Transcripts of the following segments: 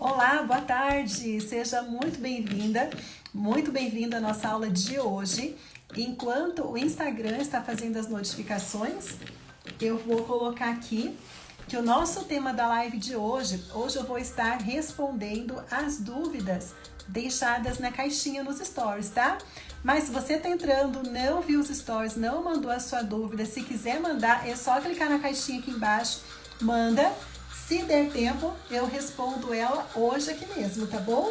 Olá, boa tarde, seja muito bem-vindo à nossa aula de hoje. Enquanto o Instagram está fazendo as notificações, eu vou colocar aqui que o nosso tema da live de hoje eu vou estar respondendo as dúvidas deixadas na caixinha nos stories, tá? Mas se você tá entrando, não viu os stories, não mandou a sua dúvida, se quiser mandar, é só clicar na caixinha aqui embaixo, manda. Se der tempo, eu respondo ela hoje aqui mesmo, tá bom?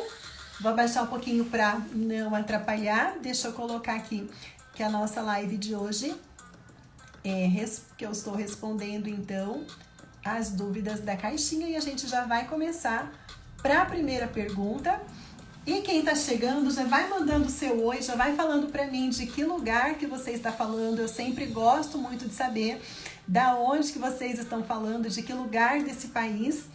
Vou abaixar um pouquinho para não atrapalhar. Deixa eu colocar aqui que a nossa live de hoje que eu estou respondendo, então, as dúvidas da caixinha. E a gente já vai começar para a primeira pergunta. E quem tá chegando, já vai mandando o seu oi, já vai falando para mim de que lugar que você está falando. Eu sempre gosto muito de saber da onde que vocês estão falando, de que lugar desse país.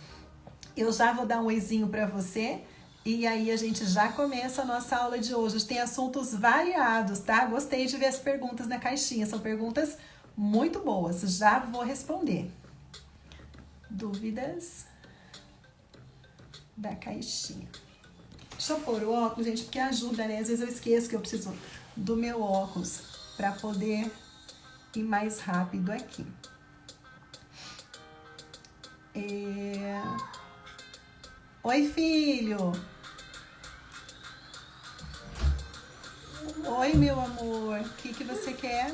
Eu já vou dar um oizinho para você e aí a gente já começa a nossa aula de hoje. Hoje tem assuntos variados, tá? Gostei de ver as perguntas na caixinha, são perguntas muito boas. Já vou responder. Dúvidas da caixinha. Deixa eu pôr o óculos, gente, porque ajuda, né? Às vezes eu esqueço que eu preciso do meu óculos para poder ir mais rápido aqui. Oi, filho! Oi, meu amor! O que você quer?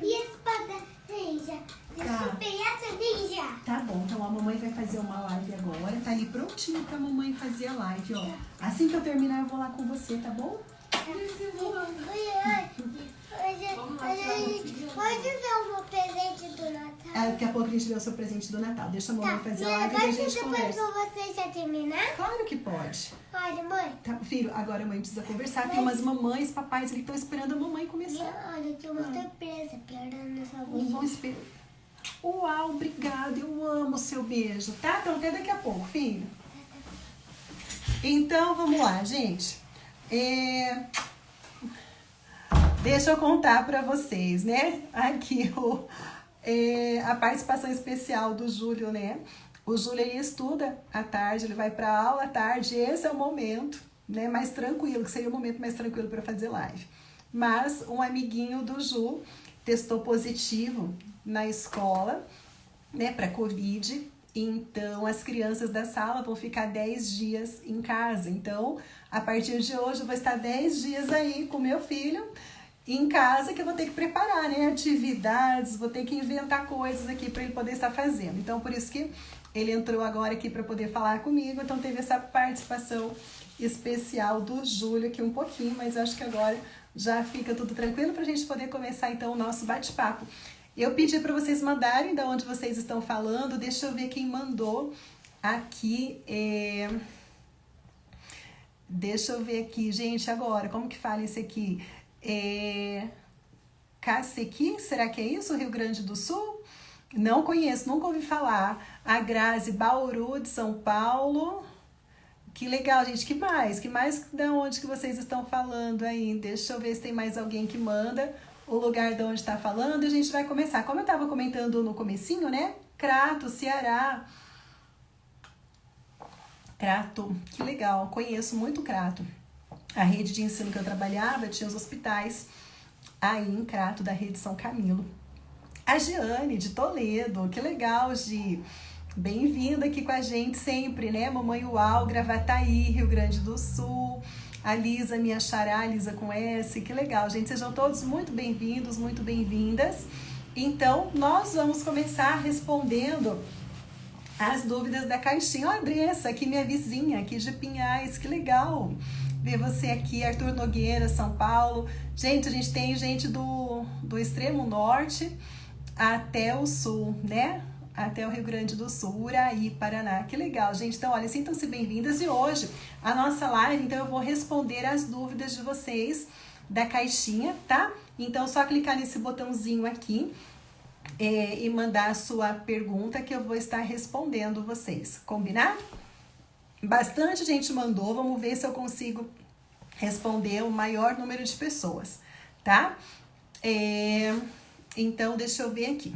E espada ninja. Tá bom, então a mamãe vai fazer uma live agora. Tá ali prontinho pra mamãe fazer a live, ó. Assim que eu terminar, eu vou lá com você, tá bom? Pode ver o meu presente do Natal? Daqui a pouco a gente vê o seu presente do Natal. Deixa a mamãe fazer a live e a gente conversa. Depois que você já terminar? Claro que pode. Pode, mãe. Tá, filho, agora a mãe precisa conversar. Tem umas mamães, papais ali que estão esperando a mamãe começar. Olha, tem uma surpresa esperando essa Vamos esperar. Uau, obrigada. Eu amo o seu beijo, tá? Então até daqui a pouco, filho. Então, vamos lá, gente. Deixa eu contar pra vocês, né? Aqui a participação especial do Júlio, né? O Júlio, ele estuda à tarde, ele vai pra aula à tarde. Esse é o momento, né, mais tranquilo, que seria o momento mais tranquilo para fazer live. Mas um amiguinho do Ju testou positivo na escola, né, para Covid. Então, as crianças da sala vão ficar 10 dias em casa. Então, a partir de hoje, eu vou estar 10 dias aí com meu filho em casa, que eu vou ter que preparar, né, atividades, vou ter que inventar coisas aqui para ele poder estar fazendo. Então, por isso que ele entrou agora aqui para poder falar comigo. Então, teve essa participação especial do Júlio aqui um pouquinho, mas eu acho que agora já fica tudo tranquilo para a gente poder começar, então, o nosso bate-papo. Eu pedi para vocês mandarem de onde vocês estão falando. Deixa eu ver quem mandou aqui. Deixa eu ver aqui, gente, agora, como que fala isso aqui? Cacequi, será que é isso? Rio Grande do Sul? Não conheço, nunca ouvi falar. A Grazi, Bauru, de São Paulo. Que legal, gente. Que mais? De onde que vocês estão falando aí? Deixa eu ver se tem mais alguém que manda o lugar de onde está falando e a gente vai começar. Como eu estava comentando no comecinho, né? Crato, Ceará. Crato, que legal. Conheço muito Crato. A rede de ensino que eu trabalhava tinha os hospitais aí em Crato, da rede São Camilo. A Giane, de Toledo. Que legal, Gi. Bem-vinda aqui com a gente sempre, né? Mamãe Uau, Gravataí, Rio Grande do Sul. A Lisa, minha xará, Lisa com S. Que legal, gente. Sejam todos muito bem-vindos, muito bem-vindas. Então, nós vamos começar respondendo as dúvidas da caixinha. Ó, Andressa, aqui minha vizinha, aqui de Pinhais. Que legal ver você aqui. Arthur Nogueira, São Paulo. Gente, a gente tem gente do extremo norte até o sul, né? Até o Rio Grande do Sul, Uraí, Paraná. Que legal, gente. Então, olha, sintam-se bem-vindas. E hoje, a nossa live, então, eu vou responder as dúvidas de vocês da caixinha, tá? Então, só clicar nesse botãozinho aqui e mandar a sua pergunta que eu vou estar respondendo vocês. Combinado? Bastante gente mandou. Vamos ver se eu consigo responder o maior número de pessoas, tá? Então, deixa eu ver aqui.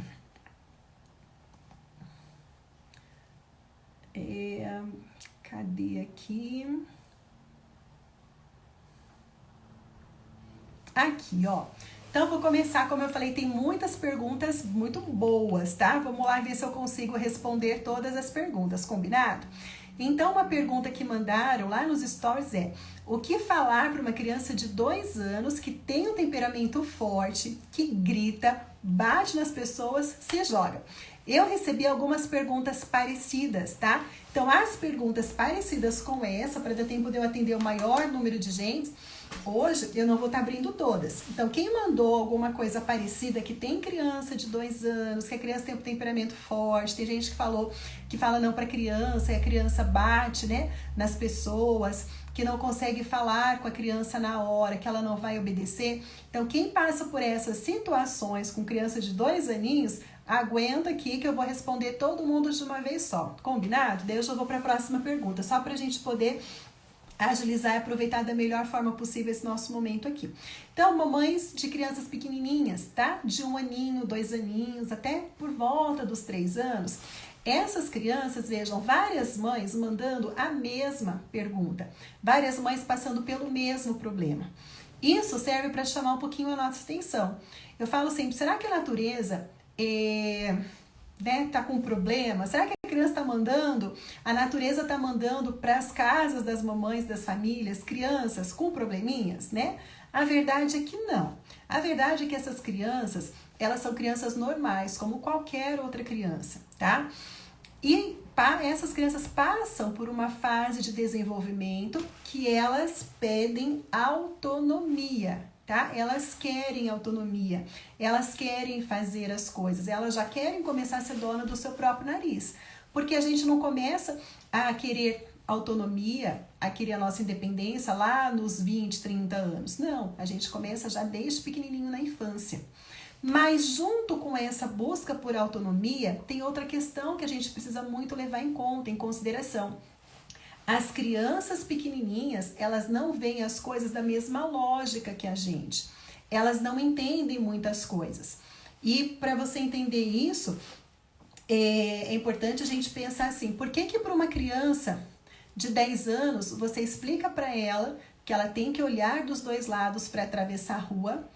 Cadê aqui? Aqui, ó. Então, vou começar, como eu falei, tem muitas perguntas muito boas, tá? Vamos lá ver se eu consigo responder todas as perguntas, combinado? Então, uma pergunta que mandaram lá nos stories é: o que falar para uma criança de 2 anos que tem um temperamento forte, que grita, bate nas pessoas, se joga? Eu recebi algumas perguntas parecidas, tá? Então, as perguntas parecidas com essa, para dar tempo de eu atender o maior número de gente, hoje eu não vou estar abrindo todas. Então, quem mandou alguma coisa parecida, que tem criança de 2 anos, que a criança tem um temperamento forte, tem gente que fala não para criança, e a criança bate, né, nas pessoas, que não consegue falar com a criança na hora, que ela não vai obedecer. Então, quem passa por essas situações com criança de 2 aninhos, aguenta aqui que eu vou responder todo mundo de uma vez só. Combinado? Daí eu já vou para a próxima pergunta, só para a gente poder agilizar e aproveitar da melhor forma possível esse nosso momento aqui. Então, mamães de crianças pequenininhas, tá? De 1 aninho, 2 aninhos, até por volta dos 3 anos. Essas crianças, vejam, várias mães mandando a mesma pergunta. Tá? Várias mães passando pelo mesmo problema. Isso serve para chamar um pouquinho a nossa atenção. Eu falo sempre, será que a natureza tá com problema? Será que a criança está mandando, a natureza está mandando para as casas das mamães, das famílias, crianças com probleminhas, né? A verdade é que não. A verdade é que essas crianças, elas são crianças normais, como qualquer outra criança, tá? E essas crianças passam por uma fase de desenvolvimento que elas pedem autonomia, tá? Elas querem autonomia, elas querem fazer as coisas, elas já querem começar a ser dona do seu próprio nariz. Porque a gente não começa a querer autonomia, a querer a nossa independência lá nos 20, 30 anos. Não, a gente começa já desde pequenininho na infância. Mas junto com essa busca por autonomia, tem outra questão que a gente precisa muito levar em conta, em consideração. As crianças pequenininhas, elas não veem as coisas da mesma lógica que a gente. Elas não entendem muitas coisas. E para você entender isso, é importante a gente pensar assim, por que para uma criança de 10 anos, você explica para ela que ela tem que olhar dos 2 lados para atravessar a rua,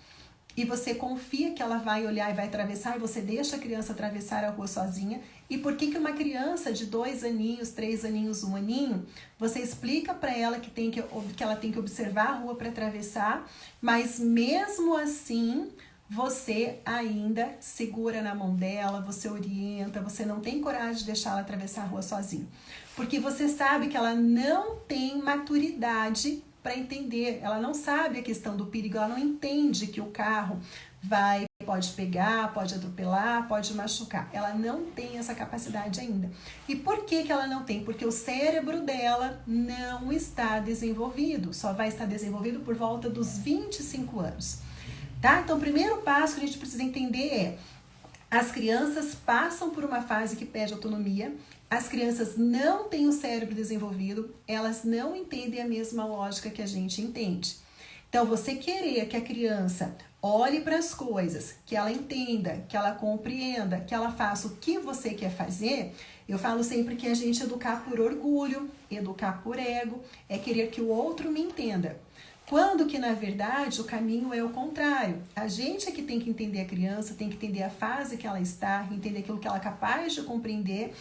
e você confia que ela vai olhar e vai atravessar, e você deixa a criança atravessar a rua sozinha. E por que uma criança de 2 aninhos, 3 aninhos, 1 aninho, você explica para ela que ela tem que observar a rua para atravessar, mas mesmo assim, você ainda segura na mão dela, você orienta, você não tem coragem de deixar ela atravessar a rua sozinha. Porque você sabe que ela não tem maturidade para entender, ela não sabe a questão do perigo, ela não entende que o carro pode pegar, pode atropelar, pode machucar. Ela não tem essa capacidade ainda. E por que ela não tem? Porque o cérebro dela não está desenvolvido, só vai estar desenvolvido por volta dos 25 anos. Tá? Então, o primeiro passo que a gente precisa entender é: as crianças passam por uma fase que pede autonomia, as crianças não têm o cérebro desenvolvido, elas não entendem a mesma lógica que a gente entende. Então, você querer que a criança olhe para as coisas, que ela entenda, que ela compreenda, que ela faça o que você quer fazer, eu falo sempre que a gente educar por orgulho, educar por ego, é querer que o outro me entenda. Quando que, na verdade, o caminho é o contrário. A gente é que tem que entender a criança, tem que entender a fase que ela está, entender aquilo que ela é capaz de compreender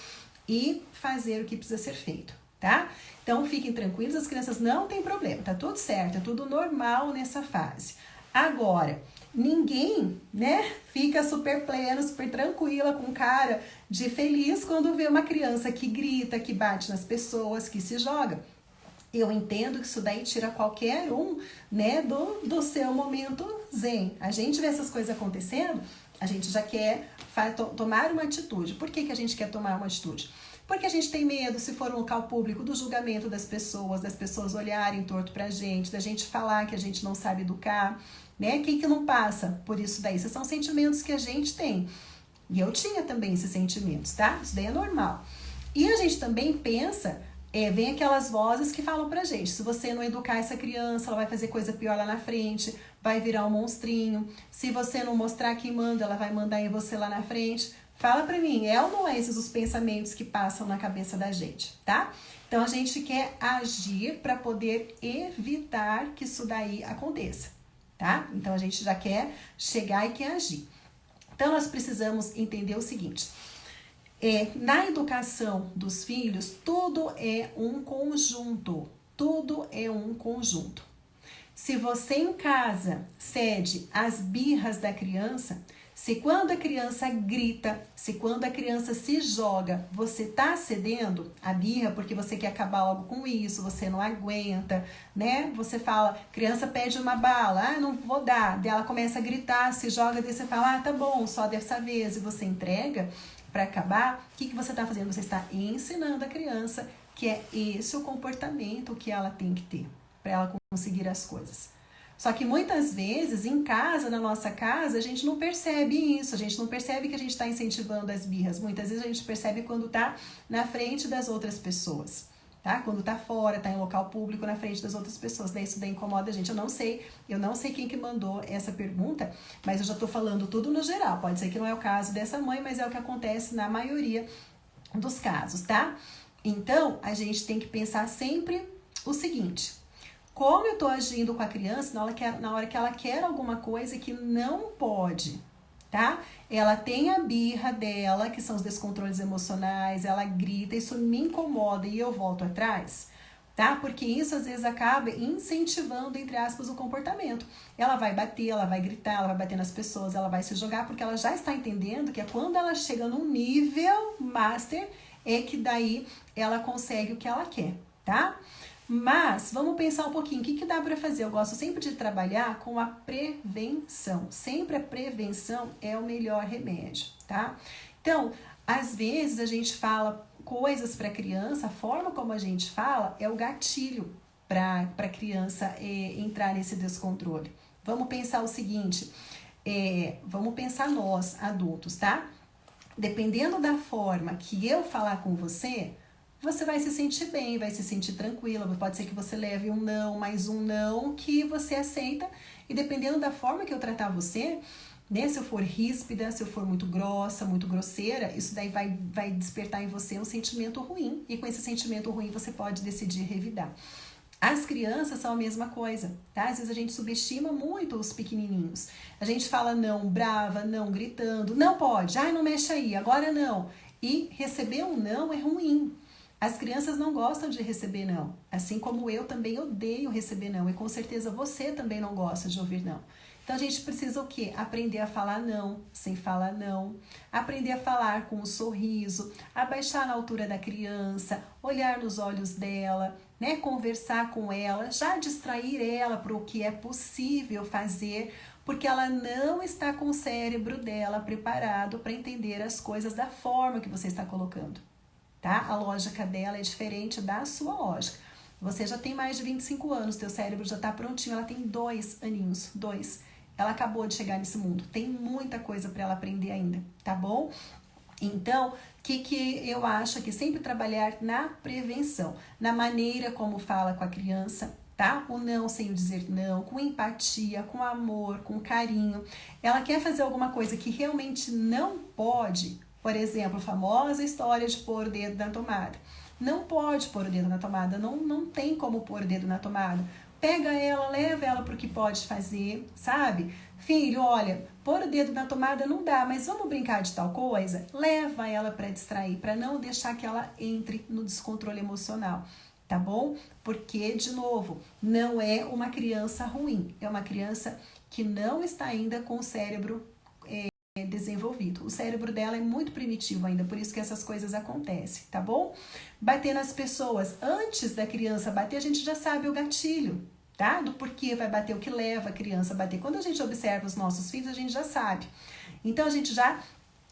e fazer o que precisa ser feito, tá? Então, fiquem tranquilos, as crianças não têm problema, tá tudo certo, é tudo normal nessa fase. Agora, ninguém, né, fica super pleno, super tranquila, com cara de feliz quando vê uma criança que grita, que bate nas pessoas, que se joga. Eu entendo que isso daí tira qualquer um, né, do seu momento zen. A gente vê essas coisas acontecendo, a gente já quer tomar uma atitude. Por que a gente quer tomar uma atitude? Porque a gente tem medo, se for um local público, do julgamento das pessoas olharem torto pra gente, da gente falar que a gente não sabe educar, né? Quem que não passa por isso daí? Esses são sentimentos que a gente tem. E eu tinha também esses sentimentos, tá? Isso daí é normal. E a gente também pensa... vem aquelas vozes que falam pra gente, se você não educar essa criança, ela vai fazer coisa pior lá na frente, vai virar um monstrinho. Se você não mostrar quem manda, ela vai mandar em você lá na frente. Fala pra mim, é ou não é esses os pensamentos que passam na cabeça da gente, tá? Então a gente quer agir para poder evitar que isso daí aconteça, tá? Então a gente já quer chegar e quer agir. Então nós precisamos entender o seguinte: na educação dos filhos, tudo é um conjunto. Tudo é um conjunto. Se você em casa cede às birras da criança, se quando a criança grita, se quando a criança se joga, você tá cedendo a birra porque você quer acabar logo com isso, você não aguenta, né? Você fala, criança pede uma bala, não vou dar. Daí ela começa a gritar, se joga, daí você fala, tá bom, só dessa vez. E você entrega para acabar. O que você tá fazendo? Você está ensinando a criança que é esse o comportamento que ela tem que ter para ela conseguir as coisas. Só que muitas vezes, em casa, na nossa casa, a gente não percebe isso, a gente não percebe que a gente está incentivando as birras. Muitas vezes a gente percebe quando está na frente das outras pessoas, tá? Quando está fora, está em local público, na frente das outras pessoas. Daí isso daí incomoda a gente. Eu não sei quem que mandou essa pergunta, mas eu já estou falando tudo no geral. Pode ser que não é o caso dessa mãe, mas é o que acontece na maioria dos casos, tá? Então, a gente tem que pensar sempre o seguinte: como eu estou agindo com a criança na hora que ela quer alguma coisa que não pode, tá? Ela tem a birra dela, que são os descontroles emocionais, ela grita, isso me incomoda e eu volto atrás, tá? Porque isso às vezes acaba incentivando, entre aspas, o comportamento. Ela vai bater, ela vai gritar, ela vai bater nas pessoas, ela vai se jogar, porque ela já está entendendo que é quando ela chega num nível master, é que daí ela consegue o que ela quer, tá? Mas vamos pensar um pouquinho, o que dá para fazer? Eu gosto sempre de trabalhar com a prevenção. Sempre a prevenção é o melhor remédio, tá? Então, às vezes a gente fala coisas para a criança, a forma como a gente fala é o gatilho para a criança entrar nesse descontrole. Vamos pensar o seguinte, vamos pensar nós, adultos, tá? Dependendo da forma que eu falar com você vai se sentir bem, vai se sentir tranquila. Pode ser que você leve um não, mais um não, que você aceita. E dependendo da forma que eu tratar você, né, se eu for ríspida, se eu for muito grossa, muito grosseira, isso daí vai despertar em você um sentimento ruim. E com esse sentimento ruim você pode decidir revidar. As crianças são a mesma coisa, tá? Às vezes a gente subestima muito os pequenininhos. A gente fala não brava, não gritando, não pode, ai não mexe aí, agora não. E receber um não é ruim. As crianças não gostam de receber não, assim como eu também odeio receber não, e com certeza você também não gosta de ouvir não. Então a gente precisa o quê? Aprender a falar não, sem falar não, aprender a falar com um sorriso, abaixar na altura da criança, olhar nos olhos dela, né? Conversar com ela, já distrair ela para o que é possível fazer, porque ela não está com o cérebro dela preparado para entender as coisas da forma que você está colocando. Tá? A lógica dela é diferente da sua lógica. Você já tem mais de 25 anos, teu cérebro já está prontinho, ela tem 2 aninhos, 2. Ela acabou de chegar nesse mundo, tem muita coisa para ela aprender ainda, tá bom? Então, o que eu acho aqui? Sempre trabalhar na prevenção, na maneira como fala com a criança, tá? O não sem o dizer não, com empatia, com amor, com carinho. Ela quer fazer alguma coisa que realmente não pode. Por exemplo, a famosa história de pôr o dedo na tomada. Não pode pôr o dedo na tomada, não tem como pôr o dedo na tomada. Pega ela, leva ela para o que pode fazer, sabe? Filho, olha, pôr o dedo na tomada não dá, mas vamos brincar de tal coisa? Leva ela para distrair, para não deixar que ela entre no descontrole emocional, tá bom? Porque, de novo, não é uma criança ruim, é uma criança que não está ainda com o cérebro desenvolvido. O cérebro dela é muito primitivo ainda, por isso que essas coisas acontecem, tá bom? Bater nas pessoas. Antes da criança bater, a gente já sabe o gatilho, tá? Do porquê vai bater, o que leva a criança a bater. Quando a gente observa os nossos filhos, a gente já sabe. Então, a gente já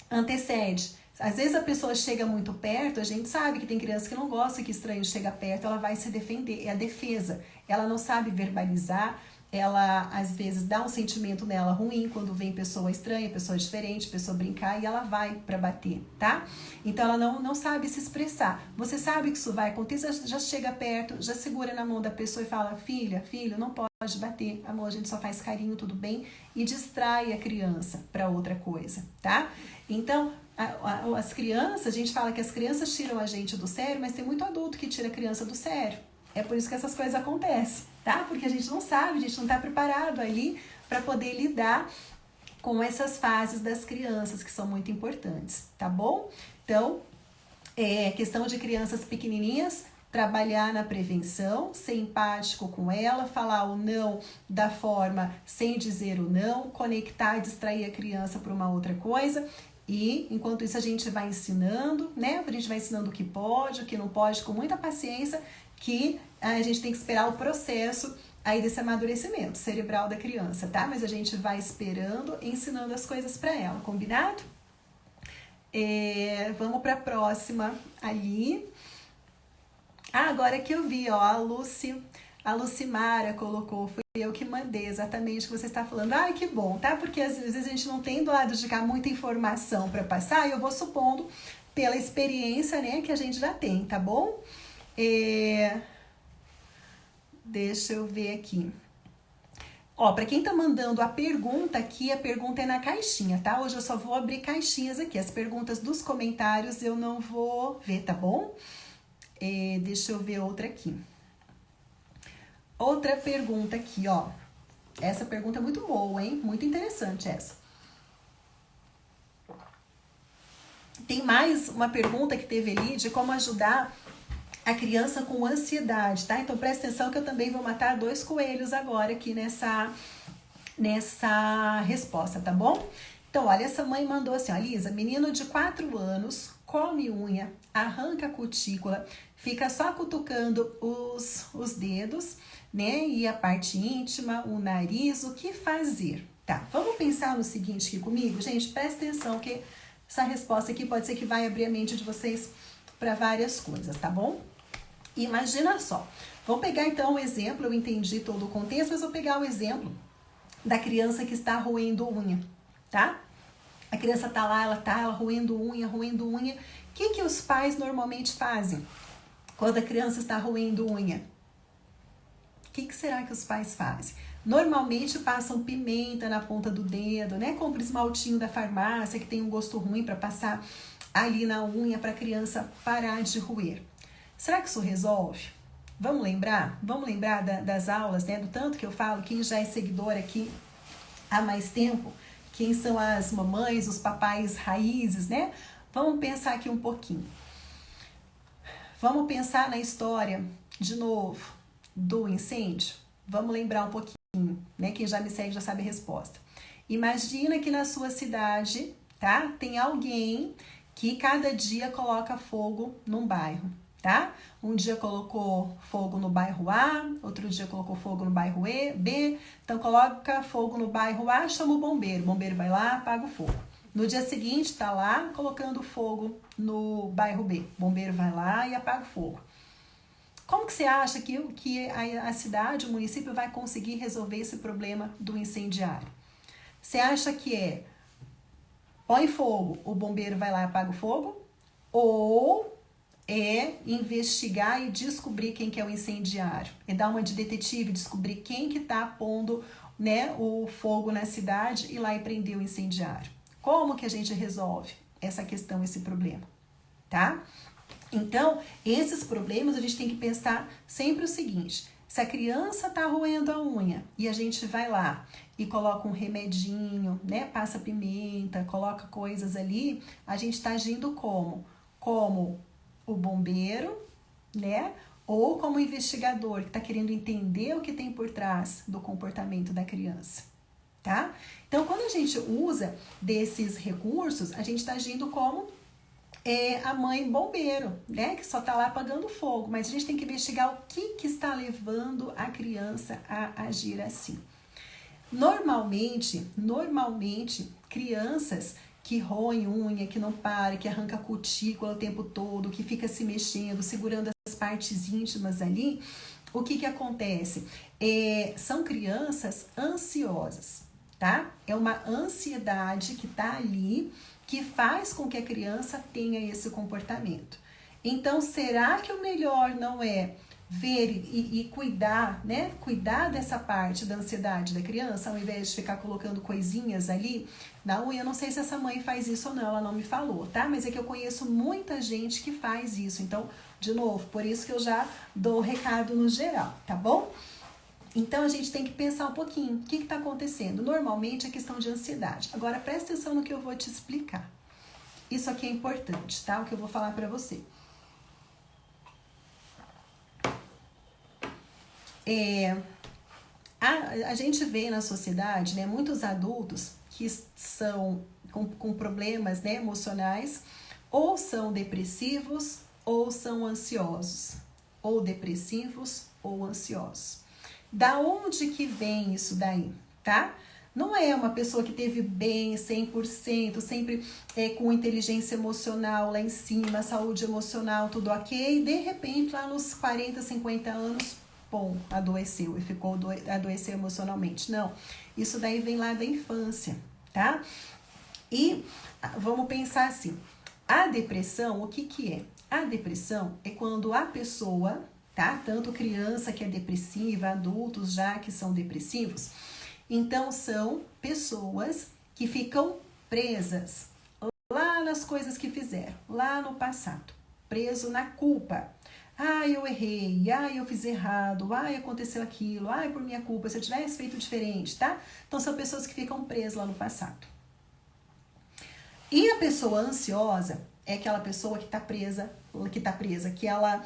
antecede. Às vezes a pessoa chega muito perto, a gente sabe que tem criança que não gosta que estranho chega perto, ela vai se defender, é a defesa. Ela não sabe verbalizar, ela às vezes dá um sentimento nela ruim quando vem pessoa estranha, pessoa diferente, pessoa brincar e ela vai para bater, tá? Então ela não sabe se expressar. Você sabe que isso vai acontecer, já chega perto, já segura na mão da pessoa e fala, filho, não pode bater, amor, a gente só faz carinho, tudo bem? E distrai a criança para outra coisa, tá? Então, As crianças, a gente fala que as crianças tiram a gente do sério, mas tem muito adulto que tira a criança do sério. É por isso que essas coisas acontecem, tá? Porque a gente não sabe, a gente não tá preparado ali para poder lidar com essas fases das crianças que são muito importantes, tá bom? Então, questão de crianças pequenininhas, trabalhar na prevenção, ser empático com ela, falar o não da forma sem dizer o não, conectar e distrair a criança para uma outra coisa. E enquanto isso a gente vai ensinando, né? A gente vai ensinando o que pode, o que não pode, com muita paciência, que a gente tem que esperar o processo aí desse amadurecimento cerebral da criança, tá? Mas a gente vai esperando, ensinando as coisas para ela, combinado? Vamos para a próxima ali. Agora que eu vi, ó, a Lucimara colocou, foi eu que mandei exatamente o que você está falando. Ai, que bom, tá? Porque às vezes a gente não tem do lado de cá muita informação para passar, e eu vou supondo pela experiência, né, que a gente já tem, tá bom? Deixa eu ver aqui. Ó, para quem tá mandando a pergunta aqui, a pergunta é na caixinha, tá? Hoje eu só vou abrir caixinhas aqui. As perguntas dos comentários eu não vou ver, tá bom? Deixa eu ver outra aqui. Outra pergunta aqui, ó. Essa pergunta é muito boa, hein? Muito interessante essa. Tem mais uma pergunta que teve ali de como ajudar a criança com ansiedade, tá? Então presta atenção que eu também vou matar 2 coelhos agora aqui nessa resposta, tá bom? Então, olha, essa mãe mandou assim, ó, Lisa, menino de 4 anos, come unha, arranca a cutícula, fica só cutucando os dedos, né? E a parte íntima, o nariz, o que fazer? Tá, vamos pensar no seguinte aqui comigo? Gente, presta atenção que essa resposta aqui pode ser que vai abrir a mente de vocês para várias coisas, tá bom? Imagina só, vamos pegar então o exemplo, eu entendi todo o contexto, mas vou pegar o exemplo da criança que está roendo unha, tá? A criança tá lá, ela roendo unha. O que os pais normalmente fazem quando a criança está roendo unha? O que será que os pais fazem? Normalmente passam pimenta na ponta do dedo, né? Compra esmaltinho da farmácia que tem um gosto ruim para passar ali na unha para a criança parar de roer. Será que isso resolve? Vamos lembrar? Vamos lembrar das aulas, né? Do tanto que eu falo, quem já é seguidor aqui há mais tempo, quem são as mamães, os papais raízes, né? Vamos pensar aqui um pouquinho. Vamos pensar na história, de novo, do incêndio? Vamos lembrar um pouquinho, né? Quem já me segue já sabe a resposta. Imagina que na sua cidade, tá? Tem alguém que cada dia coloca fogo num bairro, tá? Um dia colocou fogo no bairro A, outro dia colocou fogo no bairro B, então coloca fogo no bairro A, chama o bombeiro vai lá, apaga o fogo. No dia seguinte, tá lá colocando fogo no bairro B, bombeiro vai lá e apaga o fogo. Como que você acha que a cidade, o município vai conseguir resolver esse problema do incendiário? Você acha que põe fogo, o bombeiro vai lá e apaga o fogo? Ou investigar e descobrir quem que é o incendiário? É dar uma de detetive, descobrir quem que tá pondo, né, o fogo na cidade e ir lá e prender o incendiário? Como que a gente resolve essa questão, esse problema? Tá? Então, esses problemas a gente tem que pensar sempre o seguinte: se a criança tá roendo a unha e a gente vai lá e coloca um remedinho, né, passa pimenta, coloca coisas ali, a gente tá agindo como? Como o bombeiro, né, ou como investigador que tá querendo entender o que tem por trás do comportamento da criança, tá? Então, quando a gente usa desses recursos, a gente tá agindo como a mãe bombeiro, né, que só tá lá apagando fogo, mas a gente tem que investigar o que está levando a criança a agir assim. Normalmente, crianças que roem unha, que não para, que arranca cutícula o tempo todo, que fica se mexendo, segurando as partes íntimas ali, o que acontece? São crianças ansiosas, tá? É uma ansiedade que tá ali, que faz com que a criança tenha esse comportamento. Então, será que o melhor não é ver e cuidar, né? Cuidar dessa parte da ansiedade da criança, ao invés de ficar colocando coisinhas ali na unha. Eu não sei se essa mãe faz isso ou não, ela não me falou, tá? Mas é que eu conheço muita gente que faz isso. Então, de novo, por isso que eu já dou o recado no geral, tá bom? Então, a gente tem que pensar um pouquinho, o que está acontecendo? Normalmente é questão de ansiedade. Agora, presta atenção no que eu vou te explicar. Isso aqui é importante, tá? O que eu vou falar para você. A gente vê na sociedade, né, muitos adultos que são com problemas, né, emocionais, ou são depressivos ou são ansiosos, ou depressivos ou ansiosos. Da onde que vem isso daí, tá? Não é uma pessoa que teve bem 100%, sempre com inteligência emocional lá em cima, saúde emocional, tudo ok, e de repente lá nos 40, 50 anos, bom, adoeceu e adoeceu emocionalmente. Não, isso daí vem lá da infância, tá? E vamos pensar assim, a depressão, o que que é? A depressão é quando a pessoa, tá? Tanto criança que é depressiva, adultos já que são depressivos, então são pessoas que ficam presas lá nas coisas que fizeram, lá no passado, preso na culpa. Eu errei, eu fiz errado, aconteceu aquilo, por minha culpa, se eu tivesse feito diferente, tá? Então são pessoas que ficam presas lá no passado. E a pessoa ansiosa é aquela pessoa que tá presa, que ela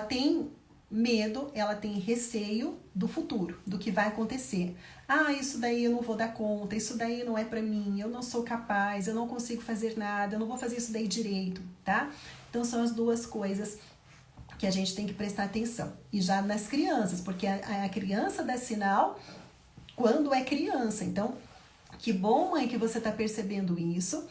tem medo, ela tem receio do futuro, do que vai acontecer. Isso daí eu não vou dar conta, isso daí não é pra mim, eu não sou capaz, eu não consigo fazer nada, eu não vou fazer isso daí direito, tá? Então são as duas coisas que a gente tem que prestar atenção. E já nas crianças, porque a criança dá sinal quando é criança. Então, que bom, mãe, que você tá percebendo isso.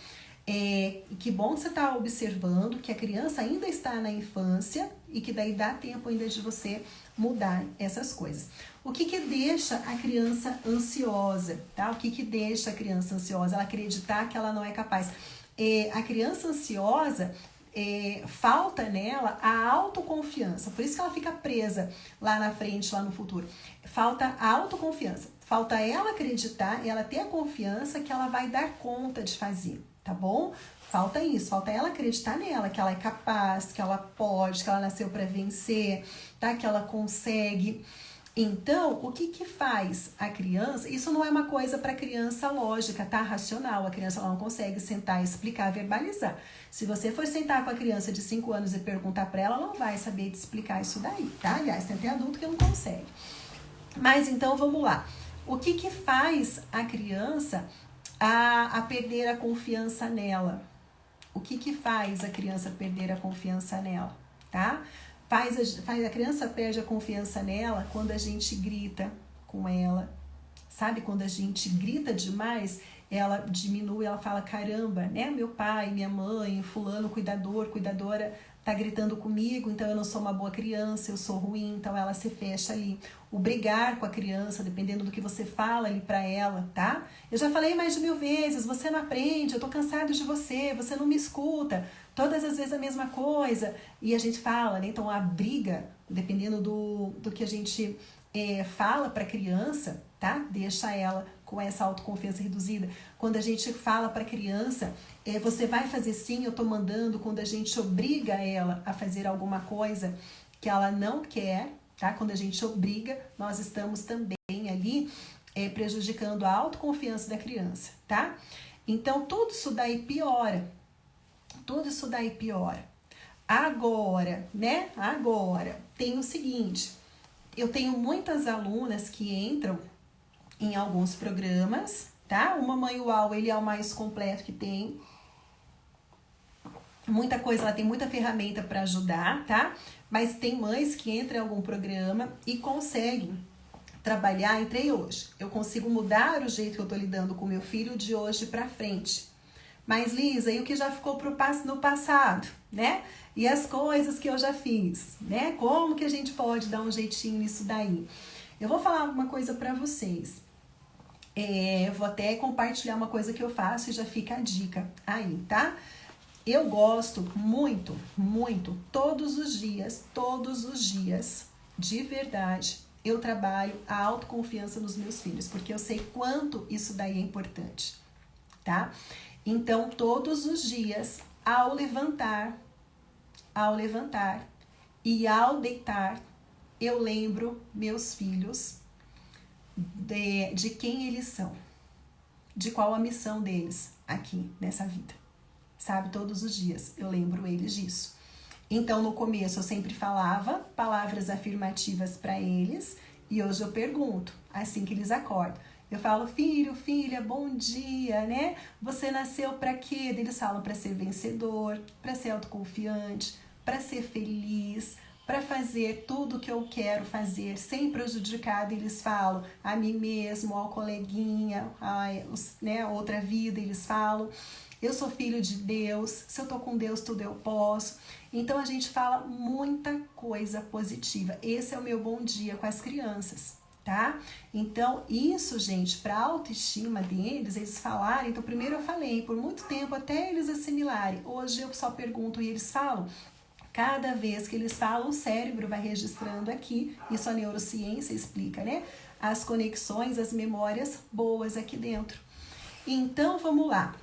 Que bom que você está observando que a criança ainda está na infância e que daí dá tempo ainda de você mudar essas coisas. O que deixa a criança ansiosa, tá? O que deixa a criança ansiosa? Ela acreditar que ela não é capaz. A criança ansiosa, falta nela a autoconfiança, por isso que ela fica presa lá na frente, lá no futuro. Falta a autoconfiança, falta ela acreditar, ela ter a confiança que ela vai dar conta de fazer. Tá bom? Falta isso, falta ela acreditar nela, que ela é capaz, que ela pode, que ela nasceu para vencer, tá? Que ela consegue. Então, o que faz a criança? Isso não é uma coisa para criança lógica, tá? Racional. A criança ela não consegue sentar, explicar, verbalizar. Se você for sentar com a criança de 5 anos e perguntar para ela, ela não vai saber te explicar isso daí, tá? Aliás, tem até adulto que não consegue. Mas então, vamos lá. O que faz a criança a perder a confiança nela? O que faz a criança perder a confiança nela, tá? A criança perde a confiança nela quando a gente grita com ela. Sabe, quando a gente grita demais, ela diminui, ela fala, caramba, né? Meu pai, minha mãe, fulano, cuidadora, tá gritando comigo, então eu não sou uma boa criança, eu sou ruim, então ela se fecha ali. O brigar com a criança, dependendo do que você fala ali pra ela, tá? Eu já falei mais de 1000 vezes, você não aprende, eu tô cansado de você não me escuta, todas as vezes a mesma coisa. E a gente fala, né? Então a briga, dependendo do que a gente fala pra criança, tá? Deixa ela com essa autoconfiança reduzida. Quando a gente fala pra criança, você vai fazer sim, eu tô mandando. Quando a gente obriga ela a fazer alguma coisa que ela não quer, tá? Quando a gente obriga, nós estamos também ali prejudicando a autoconfiança da criança, tá? Então, tudo isso daí piora. Tudo isso daí piora. Agora, né? Agora, tem o seguinte, eu tenho muitas alunas que entram em alguns programas, tá? O Mamãe UAU, ele é o mais completo que tem. Muita coisa, ela tem muita ferramenta para ajudar, tá? Mas tem mães que entram em algum programa e conseguem trabalhar. Entrei hoje, eu consigo mudar o jeito que eu tô lidando com meu filho de hoje para frente. Mas, Lisa, e o que já ficou no passado, né? E as coisas que eu já fiz, né? Como que a gente pode dar um jeitinho nisso daí? Eu vou falar uma coisa para vocês. Eu vou até compartilhar uma coisa que eu faço e já fica a dica aí, tá? Eu gosto muito, muito, todos os dias, de verdade, eu trabalho a autoconfiança nos meus filhos, porque eu sei quanto isso daí é importante, tá? Então, todos os dias, ao levantar e ao deitar, eu lembro meus filhos de quem eles são, de qual a missão deles aqui nessa vida, sabe? Todos os dias eu lembro eles disso. Então, no começo eu sempre falava palavras afirmativas para eles e hoje eu pergunto, assim que eles acordam. Eu falo, filho, filha, bom dia, né? Você nasceu para quê? Eles falam para ser vencedor, para ser autoconfiante, para ser feliz, para fazer tudo que eu quero fazer sem prejudicar. Eles falam a mim mesmo, ao coleguinha, a outra vida, eles falam. Eu sou filho de Deus, se eu tô com Deus, tudo eu posso. Então, a gente fala muita coisa positiva. Esse é o meu bom dia com as crianças, tá? Então, isso, gente, para a autoestima deles, eles falarem. Então, primeiro eu falei, por muito tempo, até eles assimilarem. Hoje eu só pergunto e eles falam. Cada vez que eles falam, o cérebro vai registrando aqui. Isso a neurociência explica, né? As conexões, as memórias boas aqui dentro. Então, vamos lá.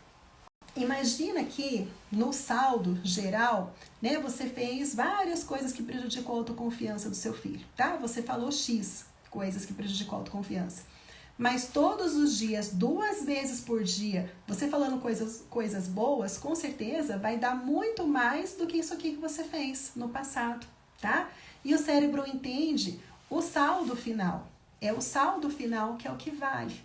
Imagina que no saldo geral, né, você fez várias coisas que prejudicou a autoconfiança do seu filho, tá? Você falou X coisas que prejudicou a autoconfiança. Mas todos os dias, 2 vezes por dia, você falando coisas boas, com certeza vai dar muito mais do que isso aqui que você fez no passado, tá? E o cérebro entende o saldo final. É o saldo final que é o que vale.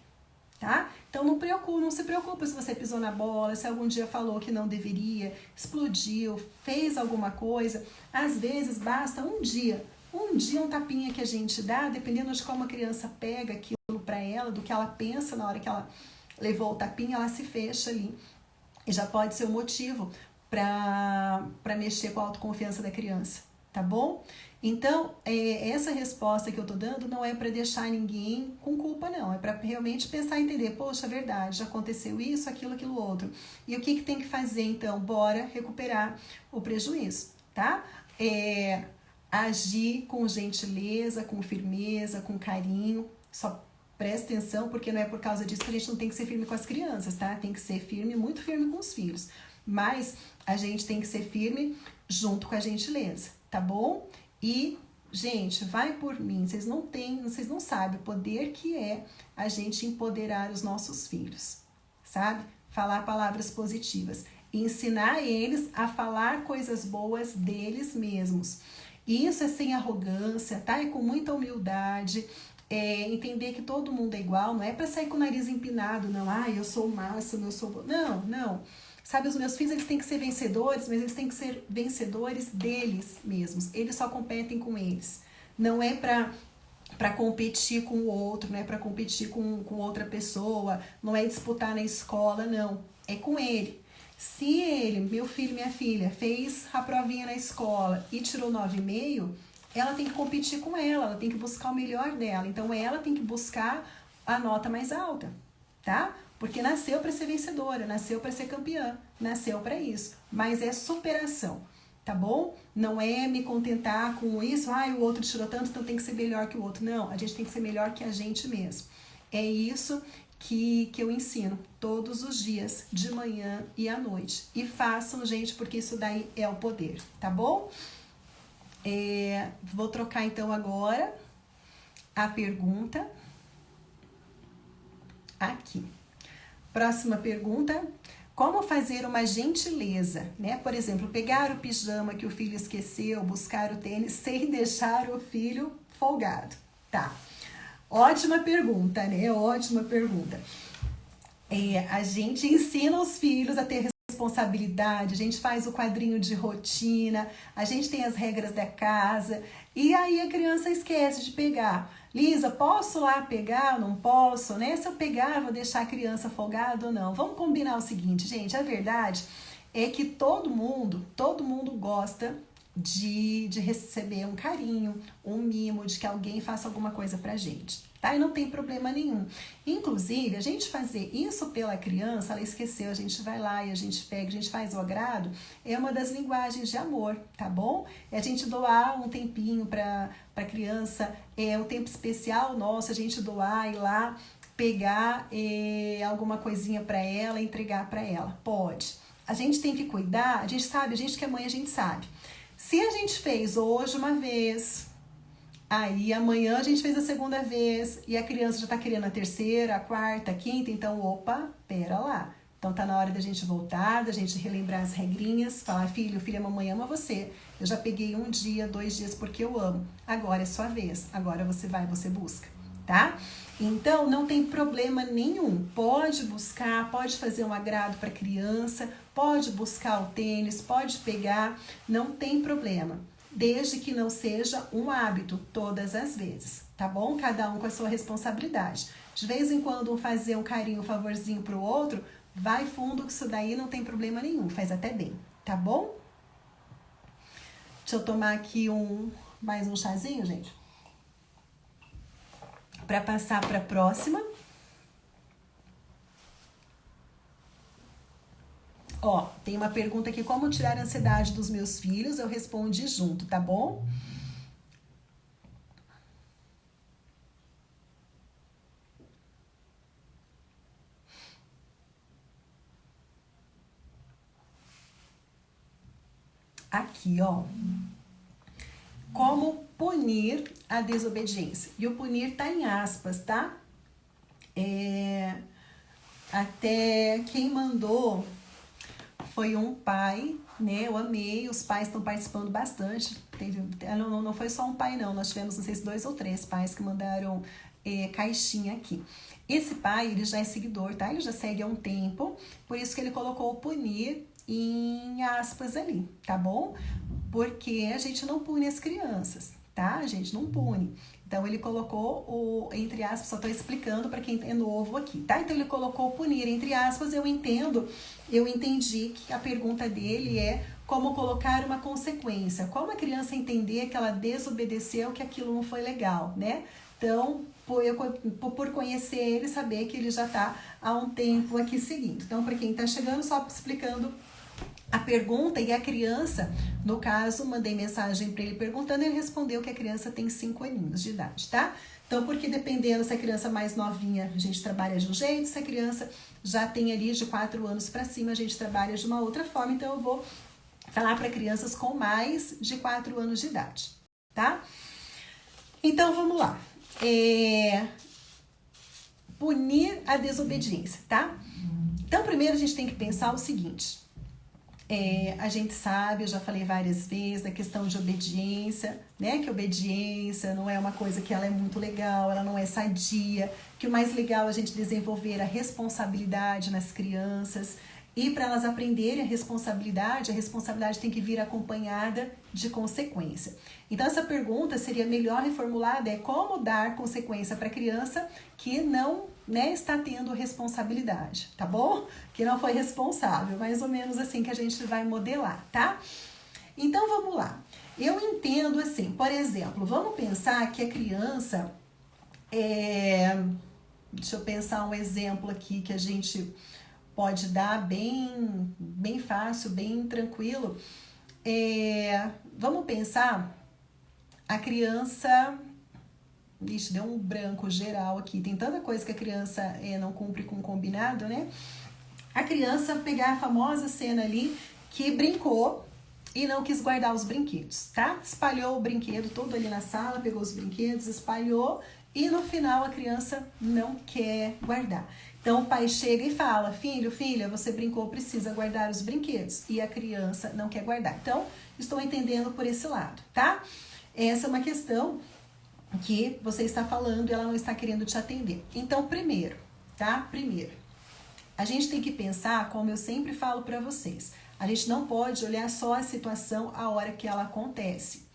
Tá? Então não se preocupe se você pisou na bola, se algum dia falou que não deveria, explodiu, fez alguma coisa. Às vezes basta um dia, um tapinha que a gente dá, dependendo de como a criança pega aquilo para ela, do que ela pensa na hora que ela levou o tapinha, ela se fecha ali. E já pode ser um motivo para mexer com a autoconfiança da criança, tá bom? Então, essa resposta que eu tô dando não é para deixar ninguém com culpa, não. É para realmente pensar e entender, poxa, verdade, já aconteceu isso, aquilo outro. E o que tem que fazer, então? Bora recuperar o prejuízo, tá? Agir com gentileza, com firmeza, com carinho. Só presta atenção, porque não é por causa disso que a gente não tem que ser firme com as crianças, tá? Tem que ser firme, muito firme com os filhos. Mas a gente tem que ser firme junto com a gentileza, tá bom? E, gente, vai por mim, vocês não sabem o poder que é a gente empoderar os nossos filhos, sabe? Falar palavras positivas, ensinar eles a falar coisas boas deles mesmos. E isso é sem arrogância, tá? É com muita humildade, entender que todo mundo é igual, não é para sair com o nariz empinado, não, eu sou o máximo, eu sou... Não. Sabe, os meus filhos, eles têm que ser vencedores, mas eles têm que ser vencedores deles mesmos. Eles só competem com eles. Não é para competir com o outro, não é para competir com outra pessoa, não é disputar na escola, não. É com ele. Se ele, meu filho, minha filha, fez a provinha na escola e tirou 9,5, ela tem que competir com ela tem que buscar o melhor dela. Então, ela tem que buscar a nota mais alta, tá? Porque nasceu para ser vencedora, nasceu para ser campeã, nasceu para isso. Mas é superação, tá bom? Não é me contentar com isso, o outro tirou tanto, então tem que ser melhor que o outro. Não, a gente tem que ser melhor que a gente mesmo. É isso que eu ensino todos os dias, de manhã e à noite. E façam, gente, porque isso daí é o poder, tá bom? Vou trocar então agora a pergunta aqui. Próxima pergunta, como fazer uma gentileza, né? Por exemplo, pegar o pijama que o filho esqueceu, buscar o tênis sem deixar o filho folgado. Tá, ótima pergunta, né? Ótima pergunta. A gente ensina os filhos a ter responsabilidade, a gente faz o quadrinho de rotina, a gente tem as regras da casa, e aí a criança esquece de pegar. Lisa, posso lá pegar ou não posso, né? Se eu pegar, vou deixar a criança folgada ou não? Vamos combinar o seguinte, gente, a verdade é que todo mundo gosta de receber um carinho, um mimo, de que alguém faça alguma coisa pra gente, tá? E não tem problema nenhum. Inclusive, a gente fazer isso pela criança, ela esqueceu, a gente vai lá e a gente pega, a gente faz o agrado, é uma das linguagens de amor, tá bom? É a gente doar um tempinho pra criança, é um tempo especial nosso, a gente doar, ir lá, pegar alguma coisinha pra ela, entregar pra ela. Pode. A gente tem que cuidar, a gente sabe, a gente que é mãe, a gente sabe. Se a gente fez hoje uma vez, aí amanhã a gente fez a segunda vez e a criança já tá querendo a terceira, a quarta, a quinta, então opa, pera lá. Então tá na hora da gente voltar, da gente relembrar as regrinhas, falar, filho, filha, mamãe ama você. Eu já peguei 1 dia, 2 dias porque eu amo. Agora é sua vez, agora você vai, você busca, tá? Então não tem problema nenhum, pode buscar, pode fazer um agrado para a criança, pode buscar o tênis, pode pegar, não tem problema, desde que não seja um hábito todas as vezes, tá bom? Cada um com a sua responsabilidade. De vez em quando fazer um carinho, um favorzinho pro outro, vai fundo que isso daí não tem problema nenhum, faz até bem, tá bom? Deixa eu tomar aqui mais um chazinho, gente. Para passar para a próxima. Ó, tem uma pergunta aqui, como tirar a ansiedade dos meus filhos? Eu respondi junto, tá bom? Aqui, ó. Como punir a desobediência? E o punir tá em aspas, tá? Até quem mandou foi um pai, né? Eu amei, os pais estão participando bastante. Não foi só um pai, não. Nós tivemos, não sei se 2 ou 3 pais que mandaram caixinha aqui. Esse pai, ele já é seguidor, tá? Ele já segue há um tempo, por isso que ele colocou o punir em aspas ali, tá bom? Porque a gente não pune as crianças, tá? A gente não pune. Então, ele colocou o, entre aspas, só tô explicando para quem é novo aqui, tá? Então, ele colocou o punir, entre aspas, eu entendi que a pergunta dele é como colocar uma consequência. Como a criança entender que ela desobedeceu, que aquilo não foi legal, né? Então, por conhecer ele, saber que ele já tá há um tempo aqui seguindo. Então, para quem tá chegando, só explicando a pergunta, e a criança, no caso, mandei mensagem para ele perguntando, ele respondeu que a criança tem 5 aninhos de idade, tá? Então, porque dependendo se a criança mais novinha, a gente trabalha de um jeito, se a criança já tem ali de 4 anos para cima, a gente trabalha de uma outra forma, então eu vou falar para crianças com mais de 4 anos de idade, tá? Então, vamos lá. Punir a desobediência, tá? Então, primeiro a gente tem que pensar o seguinte... a gente sabe, eu já falei várias vezes, da questão de obediência, né? Que obediência não é uma coisa que ela é muito legal, ela não é sadia, que o mais legal é a gente desenvolver a responsabilidade nas crianças, e para elas aprenderem a responsabilidade tem que vir acompanhada de consequência. Então, essa pergunta seria melhor reformulada, como dar consequência para a criança que não, né, está tendo responsabilidade, tá bom? Que não foi responsável, mais ou menos assim que a gente vai modelar, tá? Então, vamos lá. Eu entendo assim, por exemplo, vamos pensar que a criança, deixa eu pensar um exemplo aqui que a gente pode dar bem fácil, bem tranquilo. Vamos pensar a criança... Ixi, deu um branco geral aqui. Tem tanta coisa que a criança não cumpre com o combinado, né? A criança pegar a famosa cena ali que brincou e não quis guardar os brinquedos, tá? Espalhou o brinquedo todo ali na sala, pegou os brinquedos, espalhou e no final a criança não quer guardar. Então o pai chega e fala, filho, filha, você brincou, precisa guardar os brinquedos. E a criança não quer guardar. Então, estou entendendo por esse lado, tá? Essa é uma questão que você está falando e ela não está querendo te atender. Então, primeiro, tá? Primeiro, a gente tem que pensar, como eu sempre falo para vocês, a gente não pode olhar só a situação a hora que ela acontece.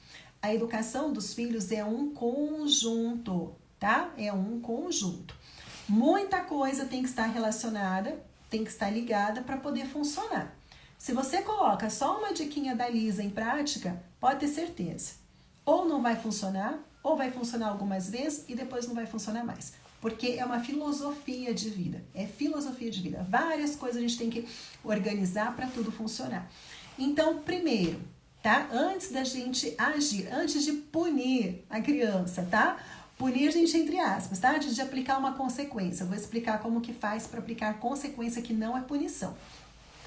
A educação dos filhos é um conjunto, tá? É um conjunto. Muita coisa tem que estar relacionada, tem que estar ligada para poder funcionar. Se você coloca só uma diquinha da Lisa em prática, pode ter certeza. Ou não vai funcionar, ou vai funcionar algumas vezes e depois não vai funcionar mais. Porque é uma filosofia de vida. É filosofia de vida. Várias coisas a gente tem que organizar para tudo funcionar. Então, primeiro, tá? Antes da gente agir, antes de punir a criança, tá? Punir, gente, entre aspas, tá? Antes de aplicar uma consequência. Eu vou explicar como que faz para aplicar consequência que não é punição.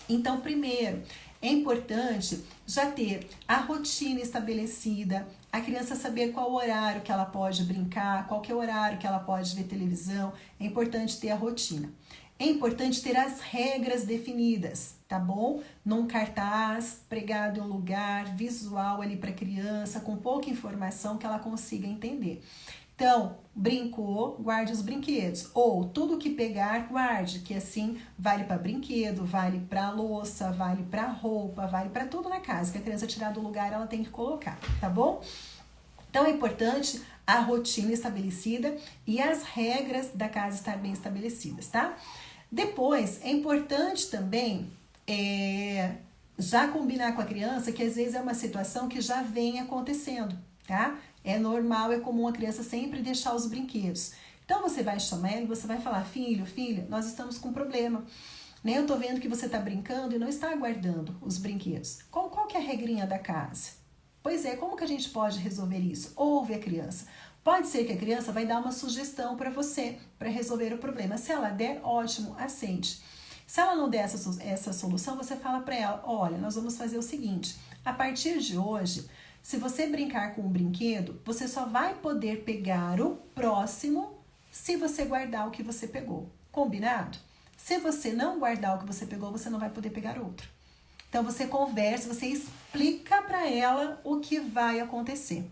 Então, primeiro, é importante já ter a rotina estabelecida, a criança saber qual horário que ela pode brincar, qual que é o horário que ela pode ver televisão. É importante ter a rotina. É importante ter as regras definidas, tá bom? Num cartaz, pregado em um lugar, visual ali para a criança, com pouca informação que ela consiga entender. Então, brincou, guarde os brinquedos. Ou tudo que pegar, guarde, que assim vale para brinquedo, vale para louça, vale para roupa, vale para tudo na casa. Que a criança tirar do lugar, ela tem que colocar, tá bom? Então, é importante a rotina estabelecida e as regras da casa estar bem estabelecidas, tá? Depois, é importante também já combinar com a criança que às vezes é uma situação que já vem acontecendo, tá? É normal, é comum a criança sempre deixar os brinquedos. Então, você vai chamar ela e você vai falar, filho, filha, nós estamos com um problema. Né? Eu tô vendo que você tá brincando e não está guardando os brinquedos. Qual que é a regrinha da casa? Pois é, como que a gente pode resolver isso? Ouve a criança. Pode ser que a criança vai dar uma sugestão para você, para resolver o problema. Se ela der, ótimo, aceite. Se ela não der essa solução, você fala para ela, olha, nós vamos fazer o seguinte, a partir de hoje, se você brincar com um brinquedo, você só vai poder pegar o próximo se você guardar o que você pegou. Combinado? Se você não guardar o que você pegou, você não vai poder pegar outro. Então, você conversa, você explica para ela o que vai acontecer.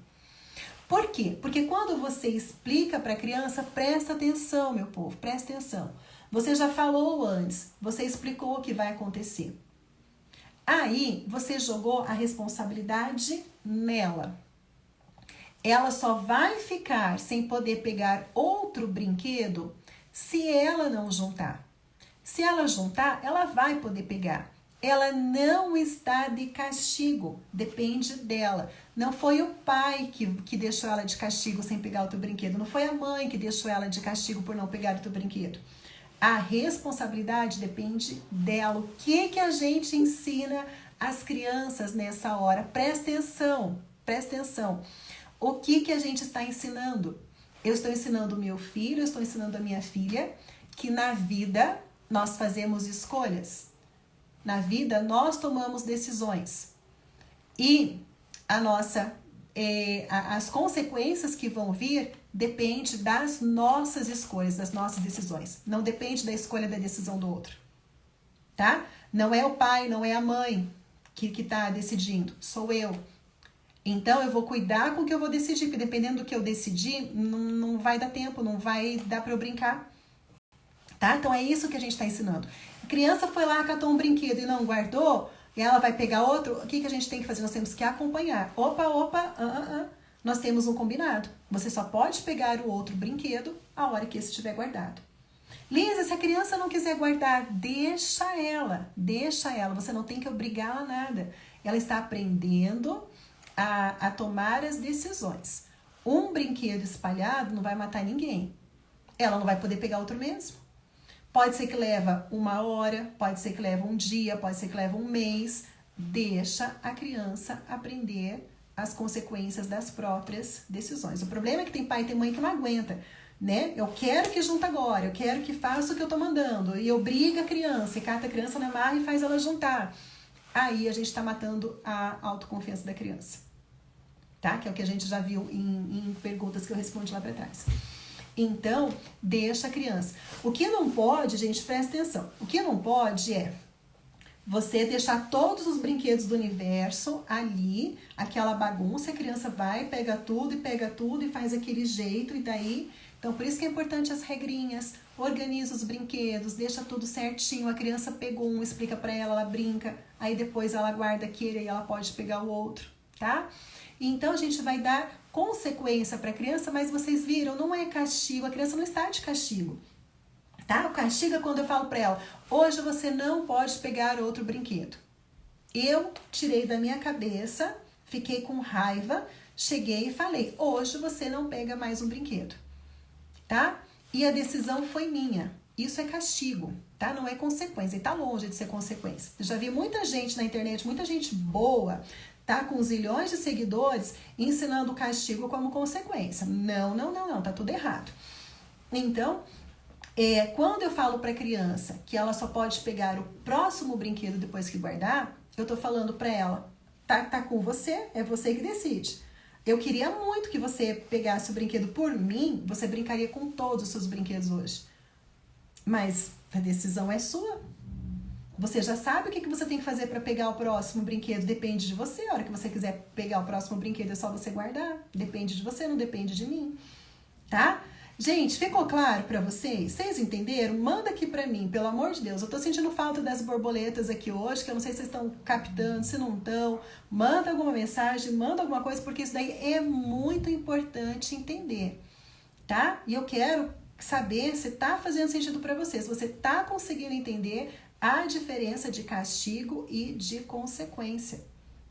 Por quê? Porque quando você explica para a criança, presta atenção, meu povo, presta atenção. Você já falou antes, você explicou o que vai acontecer. Aí, você jogou a responsabilidade nela. Ela só vai ficar sem poder pegar outro brinquedo se ela não juntar. Se ela juntar, ela vai poder pegar. Ela não está de castigo, depende dela. Não foi o pai que deixou ela de castigo sem pegar outro brinquedo. Não foi a mãe que deixou ela de castigo por não pegar outro brinquedo. A responsabilidade depende dela. O que a gente ensina às crianças nessa hora? Presta atenção, presta atenção. O que a gente está ensinando? Eu estou ensinando o meu filho, eu estou ensinando a minha filha que na vida nós fazemos escolhas. Na vida nós tomamos decisões. E as consequências que vão vir depende das nossas escolhas, das nossas decisões. Não depende da escolha da decisão do outro. Tá? Não é o pai, não é a mãe que está decidindo. Sou eu. Então, eu vou cuidar com o que eu vou decidir, porque dependendo do que eu decidir, não vai dar tempo, não vai dar para eu brincar. Tá? Então, é isso que a gente está ensinando. A criança foi lá, catou um brinquedo e não guardou, e ela vai pegar outro, o que a gente tem que fazer? Nós temos que acompanhar. Nós temos um combinado. Você só pode pegar o outro brinquedo a hora que esse estiver guardado. Lisa, se a criança não quiser guardar, deixa ela. Você não tem que obrigar a nada. Ela está aprendendo a tomar as decisões. Um brinquedo espalhado não vai matar ninguém. Ela não vai poder pegar outro mesmo. Pode ser que leva 1 hora, pode ser que leva 1 dia, pode ser que leva 1 mês. Deixa a criança aprender as consequências das próprias decisões. O problema é que tem pai e tem mãe que não aguenta, né? Eu quero que junta agora, eu quero que faça o que eu tô mandando. E obriga a criança, e cata a criança na marra e faz ela juntar. Aí a gente tá matando a autoconfiança da criança. Tá? Que é o que a gente já viu em perguntas que eu respondi lá para trás. Então, deixa a criança. O que não pode, gente, presta atenção. O que não pode é você deixar todos os brinquedos do universo ali, aquela bagunça, a criança vai, pega tudo e faz aquele jeito, e daí... Então, por isso que é importante as regrinhas, organiza os brinquedos, deixa tudo certinho, a criança pegou um, explica pra ela, ela brinca, aí depois ela guarda aquele e ela pode pegar o outro, tá? Então, a gente vai dar consequência para a criança, mas vocês viram, não é castigo, a criança não está de castigo, tá? O castigo é quando eu falo para ela, hoje você não pode pegar outro brinquedo. eu tirei da minha cabeça, fiquei com raiva, cheguei e falei, hoje você não pega mais um brinquedo, tá? E a decisão foi minha. Isso é castigo, tá? Não é consequência, e tá longe de ser consequência. Eu já vi muita gente na internet, muita gente boa, tá? Com zilhões de seguidores, ensinando o castigo como consequência. Não, tá tudo errado. Então, quando eu falo para a criança que ela só pode pegar o próximo brinquedo depois que guardar, eu tô falando para ela, tá com você, é você que decide. Eu queria muito que você pegasse o brinquedo por mim, você brincaria com todos os seus brinquedos hoje. Mas a decisão é sua. Você já sabe o que você tem que fazer para pegar o próximo brinquedo, depende de você. A hora que você quiser pegar o próximo brinquedo é só você guardar. Depende de você, não depende de mim, tá? Gente, ficou claro para vocês? Vocês entenderam? Manda aqui para mim, pelo amor de Deus. Eu tô sentindo falta das borboletas aqui hoje, que eu não sei se vocês estão captando, se não estão. Manda alguma mensagem, manda alguma coisa, porque isso daí é muito importante entender, tá? E eu quero saber se tá fazendo sentido para vocês, se você tá conseguindo entender a diferença de castigo e de consequência,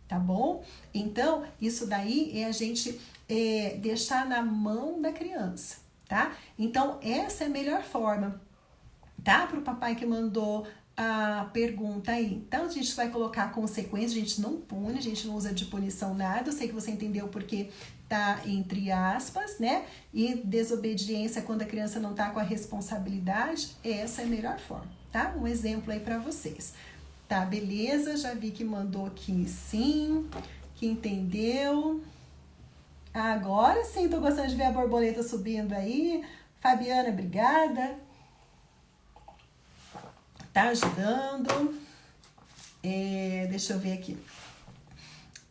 tá bom? Então, isso daí é a gente deixar na mão da criança, tá? Então, essa é a melhor forma, tá? Pro papai que mandou a pergunta aí. Então, a gente vai colocar consequência, a gente não pune, a gente não usa de punição nada. Eu sei que você entendeu porque tá entre aspas, né? E desobediência quando a criança não tá com a responsabilidade, essa é a melhor forma, tá? Um exemplo aí pra vocês. Tá, beleza? Já vi que mandou aqui sim, que entendeu. Agora sim, tô gostando de ver a borboleta subindo aí. Fabiana, obrigada. Tá ajudando. Deixa eu ver aqui.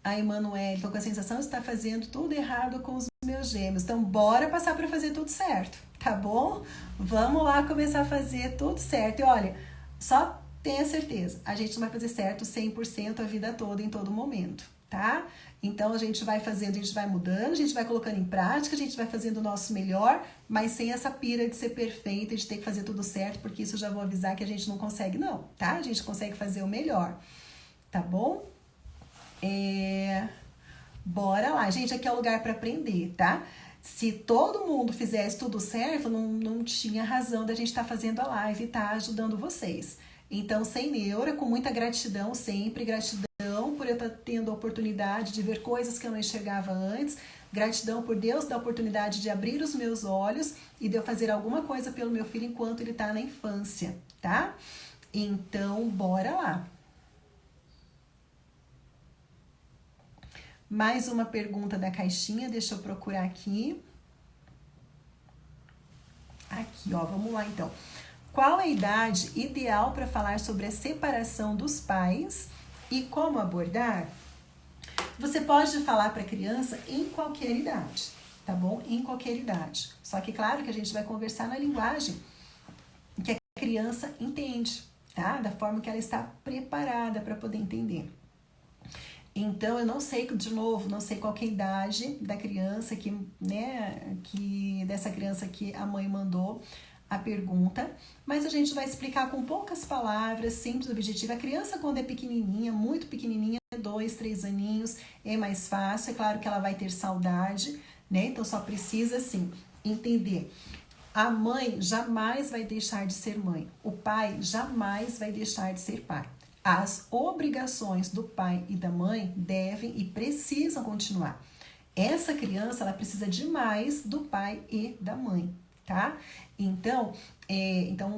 A Emanuele, tô com a sensação de estar fazendo tudo errado com os meus gêmeos. Então, bora passar para fazer tudo certo, tá bom? Vamos lá começar a fazer tudo certo. E olha, só tenha certeza, a gente não vai fazer certo 100% a vida toda, em todo momento, tá? Então, a gente vai fazendo, a gente vai mudando, a gente vai colocando em prática, a gente vai fazendo o nosso melhor, mas sem essa pira de ser perfeita, de ter que fazer tudo certo, porque isso eu já vou avisar que a gente não consegue não, tá? A gente consegue fazer o melhor, tá bom? Bora lá, gente, aqui é o lugar para aprender, tá? Se todo mundo fizesse tudo certo, não tinha razão da gente estar fazendo a live e tá ajudando vocês. Então, sem neura, com muita gratidão sempre, gratidão por eu estar tendo a oportunidade de ver coisas que eu não enxergava antes, gratidão por Deus dar a oportunidade de abrir os meus olhos e de eu fazer alguma coisa pelo meu filho enquanto ele tá na infância, tá? Então, bora lá. Mais uma pergunta da caixinha, deixa eu procurar aqui. Aqui, ó, vamos lá então. Qual a idade ideal para falar sobre a separação dos pais e como abordar? Você pode falar para a criança em qualquer idade, tá bom? Em qualquer idade. Só que, claro, que a gente vai conversar na linguagem que a criança entende, tá? Da forma que ela está preparada para poder entender. Então, eu não sei, de novo, não sei qual que é a idade da criança dessa criança que a mãe mandou a pergunta, mas a gente vai explicar com poucas palavras, simples, objetivo. A criança, quando é pequenininha, muito pequenininha, 2, 3 aninhos, é mais fácil. É claro que ela vai ter saudade, né? Então, só precisa, assim, entender. A mãe jamais vai deixar de ser mãe. O pai jamais vai deixar de ser pai. As obrigações do pai e da mãe devem e precisam continuar. Essa criança, ela precisa demais do pai e da mãe, tá? Então,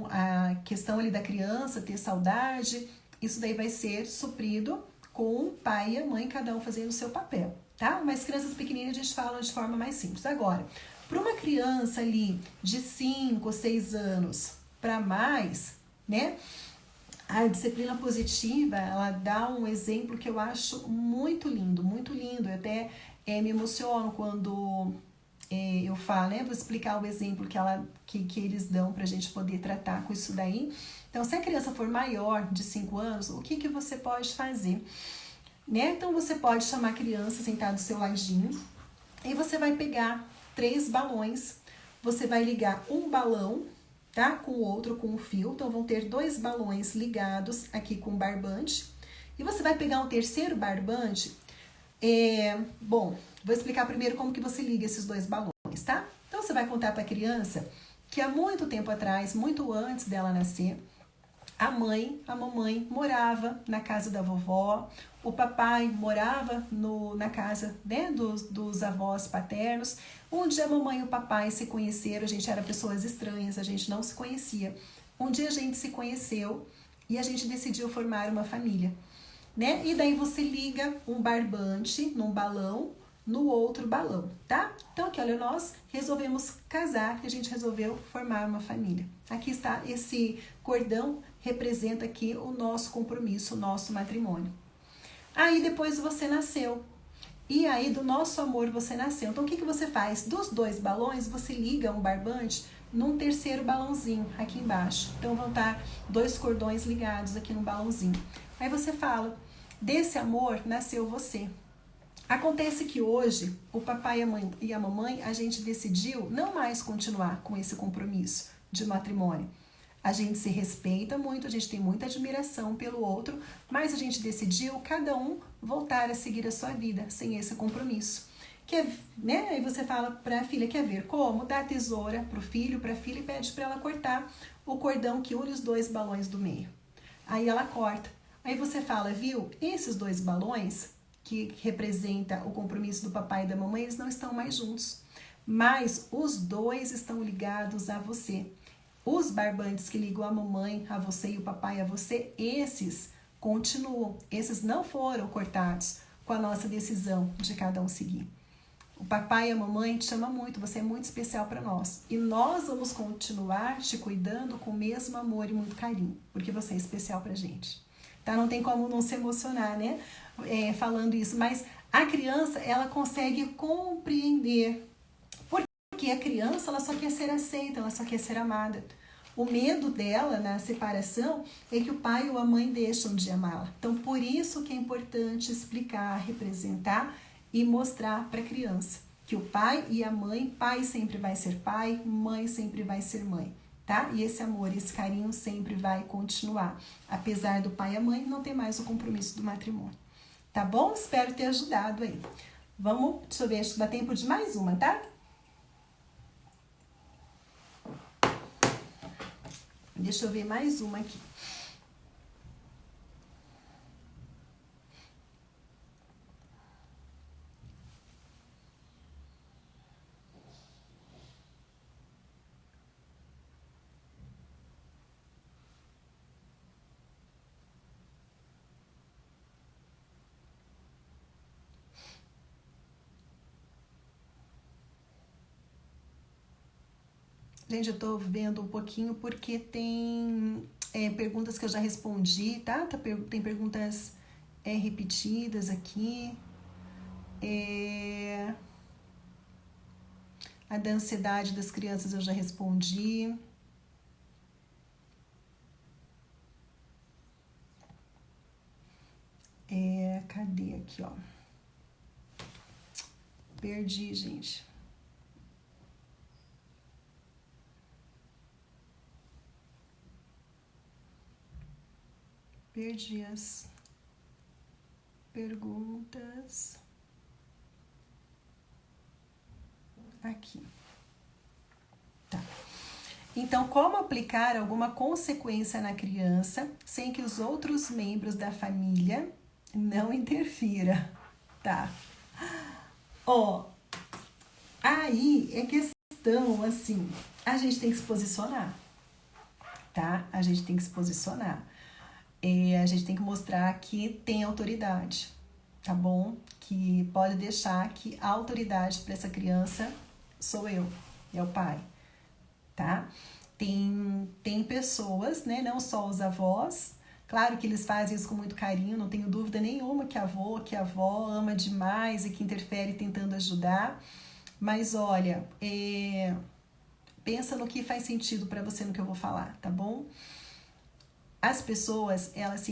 a questão ali da criança ter saudade, isso daí vai ser suprido com o pai e a mãe, cada um fazendo o seu papel, tá? Mas crianças pequenininhas a gente fala de forma mais simples. Agora, para uma criança ali de 5, 6 anos para mais, né? A disciplina positiva, ela dá um exemplo que eu acho muito lindo, muito lindo. Eu até me emociono quando eu falo, né? Vou explicar o exemplo que eles dão pra gente poder tratar com isso daí. Então, se a criança for maior de 5 anos, o que você pode fazer? Né? Então, você pode chamar a criança, sentar do seu ladinho, e você vai pegar 3 balões, você vai ligar um balão, tá? Com o outro com o fio. Então, vão ter 2 balões ligados aqui com barbante. E você vai pegar um terceiro barbante. Bom, vou explicar primeiro como que você liga esses dois balões, tá? Então você vai contar para a criança que há muito tempo atrás, muito antes dela nascer, a mamãe morava na casa da vovó, o papai morava na casa, né, dos avós paternos. Um dia a mamãe e o papai se conheceram, a gente era pessoas estranhas, a gente não se conhecia. Um dia a gente se conheceu e a gente decidiu formar uma família, né? E daí você liga um barbante num balão, no outro balão, tá? Então aqui, olha, nós resolvemos casar e a gente resolveu formar uma família. Aqui está esse cordão, representa aqui o nosso compromisso, o nosso matrimônio. Aí depois você nasceu. E aí do nosso amor você nasceu. Então o que você faz? Dos dois balões você liga um barbante num terceiro balãozinho aqui embaixo. Então vão estar dois cordões ligados aqui no balãozinho. Aí você fala, desse amor nasceu você. Acontece que hoje, o papai e a mamãe, a gente decidiu não mais continuar com esse compromisso de matrimônio. A gente se respeita muito, a gente tem muita admiração pelo outro, mas a gente decidiu cada um voltar a seguir a sua vida sem esse compromisso. Né? Aí você fala para a filha, quer ver como? Dá a tesoura para o filho, para a filha e pede para ela cortar o cordão que une os dois balões do meio. Aí ela corta. Aí você fala, viu? Esses dois balões que representa o compromisso do papai e da mamãe, eles não estão mais juntos. Mas os dois estão ligados a você. Os barbantes que ligam a mamãe a você e o papai a você, esses continuam. Esses não foram cortados com a nossa decisão de cada um seguir. O papai e a mamãe te amam muito, você é muito especial para nós. E nós vamos continuar te cuidando com o mesmo amor e muito carinho, porque você é especial pra gente. Tá? Não tem como não se emocionar, né? Falando isso, mas a criança, ela consegue compreender, porque a criança, ela só quer ser aceita, ela só quer ser amada. O medo dela na separação é que o pai ou a mãe deixam de amá-la. Então, por isso que é importante explicar, representar e mostrar para a criança que o pai e a mãe, pai sempre vai ser pai, mãe sempre vai ser mãe. Tá? E esse amor, esse carinho sempre vai continuar, apesar do pai e a mãe não ter mais o compromisso do matrimônio. Tá bom? Espero ter ajudado aí. Vamos, deixa eu ver, acho que dá tempo de mais uma, tá? Deixa eu ver mais uma aqui. Gente, eu tô vendo um pouquinho porque tem perguntas que eu já respondi, tá? Tem perguntas repetidas aqui. A da ansiedade das crianças eu já respondi. Cadê aqui, ó? Perdi, gente. Perdi as perguntas. Aqui. Tá. Então, como aplicar alguma consequência na criança sem que os outros membros da família não interfiram? Tá. Ó, aí é questão, assim, a gente tem que se posicionar, tá? A gente tem que se posicionar. A gente tem que mostrar que tem autoridade, tá bom? Que pode deixar que a autoridade para essa criança sou eu, é o pai, tá? Tem pessoas, né? Não só os avós, claro que eles fazem isso com muito carinho, não tenho dúvida nenhuma que a avó ama demais e que interfere tentando ajudar, mas olha, pensa no que faz sentido para você no que eu vou falar, tá bom? As pessoas, elas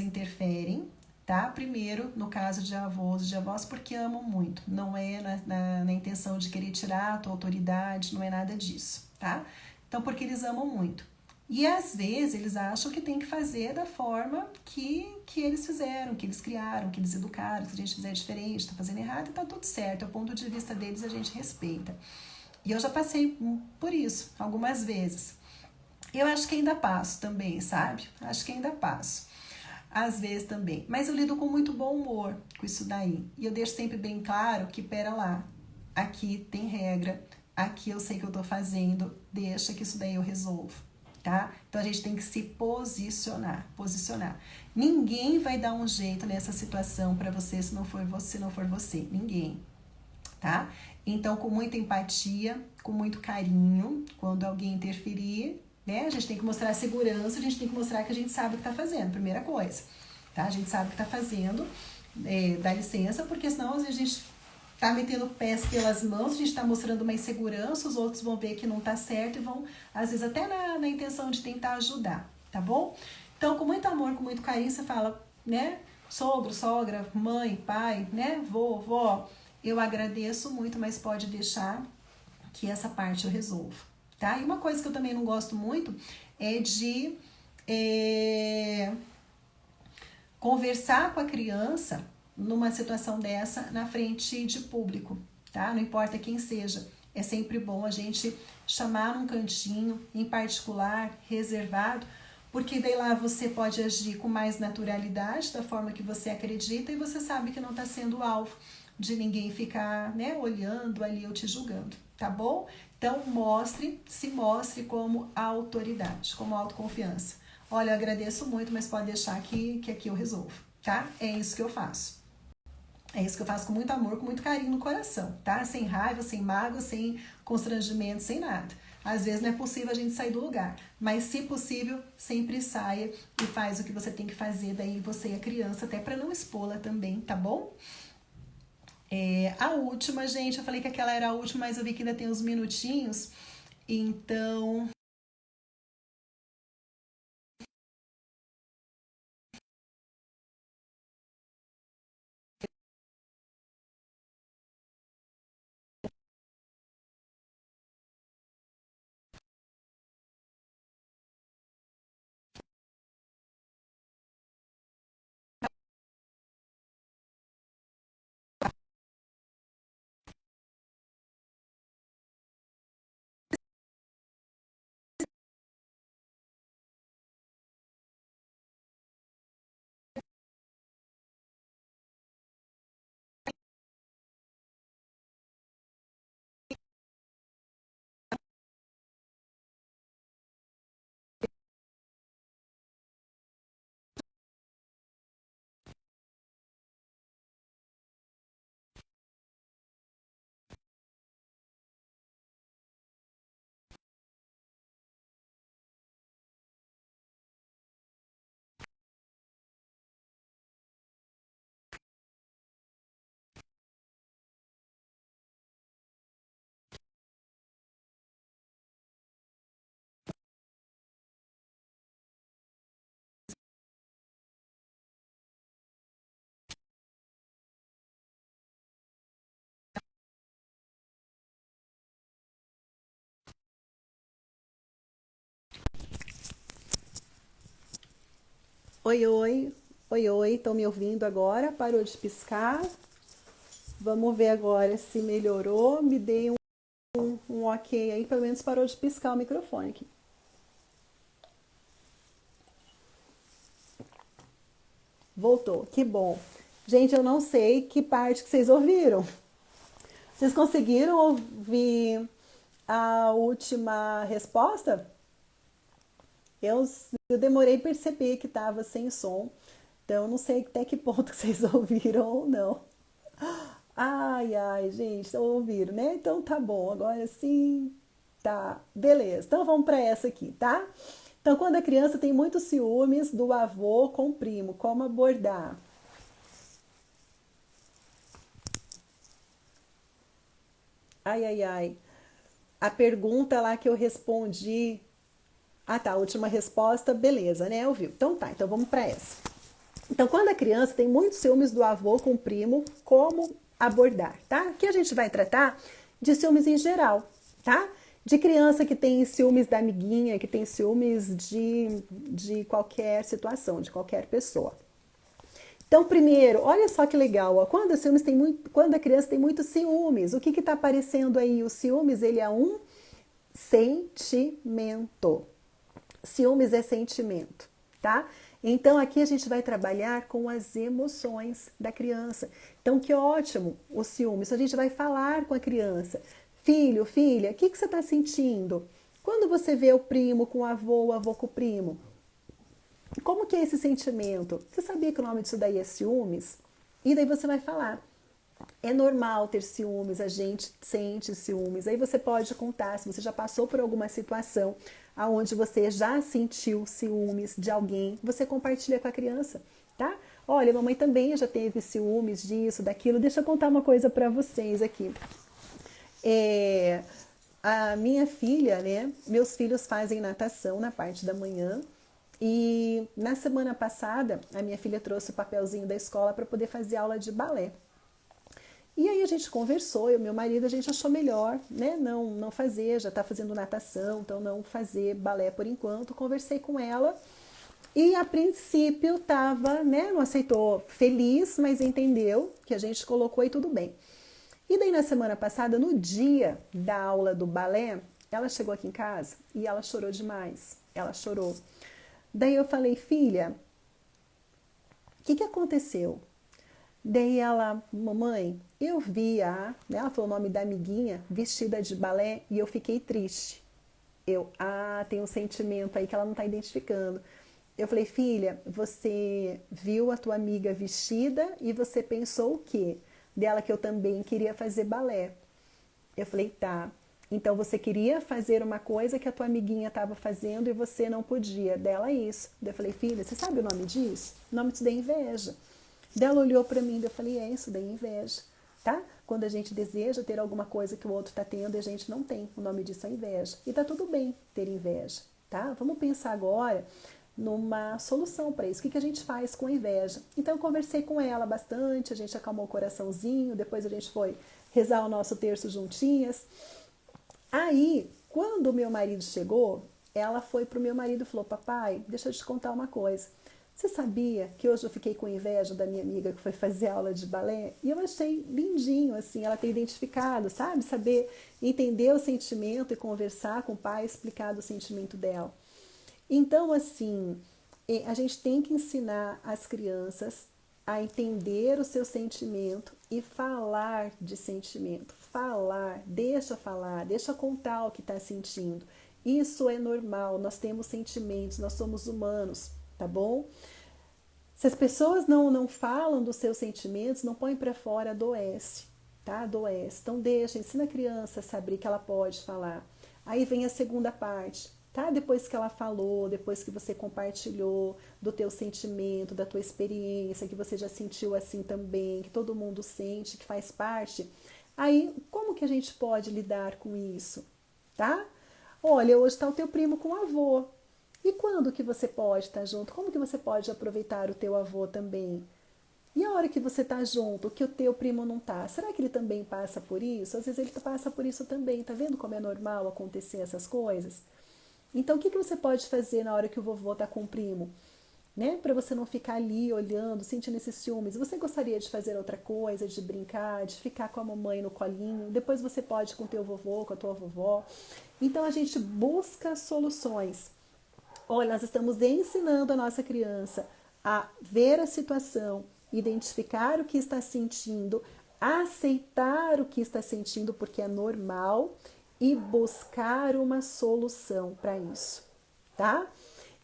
interferem, tá? Primeiro, no caso de avós e de avós, porque amam muito. Não é na intenção de querer tirar a tua autoridade, não é nada disso, tá? Então, porque eles amam muito. E às vezes eles acham que tem que fazer da forma que eles fizeram, que eles criaram, que eles educaram. Se a gente fizer diferente, tá fazendo errado, tá tudo certo. É o ponto de vista deles, a gente respeita. E eu já passei por isso algumas vezes. Eu acho que ainda passo também, sabe? Acho que ainda passo. Às vezes também. Mas eu lido com muito bom humor com isso daí. E eu deixo sempre bem claro que, pera lá, aqui tem regra, aqui eu sei que eu tô fazendo, deixa que isso daí eu resolvo, tá? Então a gente tem que se posicionar. Ninguém vai dar um jeito nessa situação para você se não for você. Ninguém, tá? Então, com muita empatia, com muito carinho, quando alguém interferir, né? A gente tem que mostrar segurança, a gente tem que mostrar que a gente sabe o que tá fazendo, primeira coisa, tá? A gente sabe o que tá fazendo, dá licença, porque senão às vezes a gente tá metendo pés pelas mãos, a gente tá mostrando uma insegurança, os outros vão ver que não tá certo e vão, às vezes, até na intenção de tentar ajudar, tá bom? Então, com muito amor, com muito carinho, você fala, né? Sogro, sogra, mãe, pai, né? Vô, vó, eu agradeço muito, mas pode deixar que essa parte eu resolvo, tá? E uma coisa que eu também não gosto muito é de conversar com a criança numa situação dessa na frente de público, tá? Não importa quem seja, é sempre bom a gente chamar num cantinho, em particular, reservado, porque daí lá você pode agir com mais naturalidade, da forma que você acredita, e você sabe que não está sendo alvo de ninguém ficar, né, olhando ali ou te julgando, tá bom? Então, se mostre como autoridade, como autoconfiança. Olha, eu agradeço muito, mas pode deixar que aqui eu resolvo, tá? É isso que eu faço. É isso que eu faço com muito amor, com muito carinho no coração, tá? Sem raiva, sem mágoa, sem constrangimento, sem nada. Às vezes não é possível a gente sair do lugar, mas se possível, sempre saia e faz o que você tem que fazer, daí você e a criança, até para não expô-la também, tá bom? A última, gente, eu falei que aquela era a última, mas eu vi que ainda tem uns minutinhos, então... Oi, oi, oi, oi, estão me ouvindo agora? Parou de piscar? Vamos ver agora se melhorou. Me dei um ok aí, pelo menos parou de piscar o microfone aqui. Voltou, que bom. Gente, eu não sei que parte que vocês ouviram. Vocês conseguiram ouvir a última resposta? Eu, eu demorei a perceber que estava sem som, então não sei até que ponto que vocês ouviram ou não. Ai, ai, gente, ouviram, né? Então tá bom, agora sim, tá, beleza. Então vamos para essa aqui, tá? Então, quando a criança tem muitos ciúmes do avô com o primo, como abordar? Ai, ai, ai. A pergunta lá que eu respondi. Ah, tá, a última resposta, beleza, né? Ouviu. Então tá, então vamos para essa. Então, quando a criança tem muitos ciúmes do avô com o primo, como abordar, tá? Aqui a gente vai tratar de ciúmes em geral, tá? De criança que tem ciúmes da amiguinha, que tem ciúmes de qualquer situação, de qualquer pessoa. Então, primeiro, olha só que legal, ó, quando a criança tem muitos ciúmes, o que está aparecendo aí? O ciúmes, ele é um sentimento. Ciúmes é sentimento, tá? Então, aqui a gente vai trabalhar com as emoções da criança. Então, que ótimo o ciúmes. A gente vai falar com a criança. Filho, filha, o que você está sentindo? Quando você vê o primo com o avô com o primo, como que é esse sentimento? Você sabia que o nome disso daí é ciúmes? E daí você vai falar. É normal ter ciúmes, a gente sente ciúmes. Aí você pode contar se você já passou por alguma situação onde você já sentiu ciúmes de alguém, você compartilha com a criança, tá? Olha, mamãe também já teve ciúmes disso, daquilo. Deixa eu contar uma coisa para vocês aqui. A minha filha, né? Meus filhos fazem natação na parte da manhã. E na semana passada, a minha filha trouxe o papelzinho da escola para poder fazer aula de balé. E aí a gente conversou, eu e meu marido, a gente achou melhor, né, não fazer, já está fazendo natação, então não fazer balé por enquanto. Conversei com ela e a princípio estava, né, não aceitou feliz, mas entendeu que a gente colocou e tudo bem. E daí na semana passada, no dia da aula do balé, ela chegou aqui em casa e ela chorou demais, ela chorou. Daí eu falei, filha, o que aconteceu? Daí ela, mamãe, eu vi ela falou o nome da amiguinha, vestida de balé, e eu fiquei triste. Tem um sentimento aí que ela não está identificando. Eu falei, filha, você viu a tua amiga vestida e você pensou o quê? Dela que eu também queria fazer balé. Eu falei, tá. Então você queria fazer uma coisa que a tua amiguinha estava fazendo e você não podia. Dela isso. Daí eu falei, filha, você sabe o nome disso? O nome disso é inveja. Daí ela olhou para mim e eu falei, isso daí é inveja, tá? Quando a gente deseja ter alguma coisa que o outro está tendo e a gente não tem, o nome disso é inveja. E tá tudo bem ter inveja, tá? Vamos pensar agora numa solução para isso. O que a gente faz com a inveja? Então eu conversei com ela bastante, a gente acalmou o coraçãozinho, depois a gente foi rezar o nosso terço juntinhas. Aí, quando o meu marido chegou, ela foi pro meu marido e falou, papai, deixa eu te contar uma coisa. Você sabia que hoje eu fiquei com inveja da minha amiga que foi fazer aula de balé? E eu achei lindinho, assim, ela ter identificado, sabe? Saber entender o sentimento e conversar com o pai, explicar o sentimento dela. Então, assim, a gente tem que ensinar as crianças a entender o seu sentimento e falar de sentimento. Falar, deixa contar o que está sentindo. Isso é normal, nós temos sentimentos, nós somos humanos. Tá bom? Se as pessoas não falam dos seus sentimentos, não põem para fora, adoece, tá? Adoece. Então ensina a criança a saber que ela pode falar. Aí vem a segunda parte, tá? Depois que ela falou, depois que você compartilhou do teu sentimento, da tua experiência, que você já sentiu assim também, que todo mundo sente, que faz parte. Aí, como que a gente pode lidar com isso, tá? Olha, hoje está o teu primo com o avô. E quando que você pode estar junto? Como que você pode aproveitar o teu avô também? E a hora que você está junto, que o teu primo não está, será que ele também passa por isso? Às vezes ele passa por isso também. Tá vendo como é normal acontecer essas coisas? Então, o que você pode fazer na hora que o vovô está com o primo? Né? Para você não ficar ali olhando, sentindo esses ciúmes. Você gostaria de fazer outra coisa, de brincar, de ficar com a mamãe no colinho? Depois você pode ir com o teu vovô, com a tua vovó. Então, a gente busca soluções. Olha, nós estamos ensinando a nossa criança a ver a situação, identificar o que está sentindo, aceitar o que está sentindo porque é normal e buscar uma solução para isso, tá?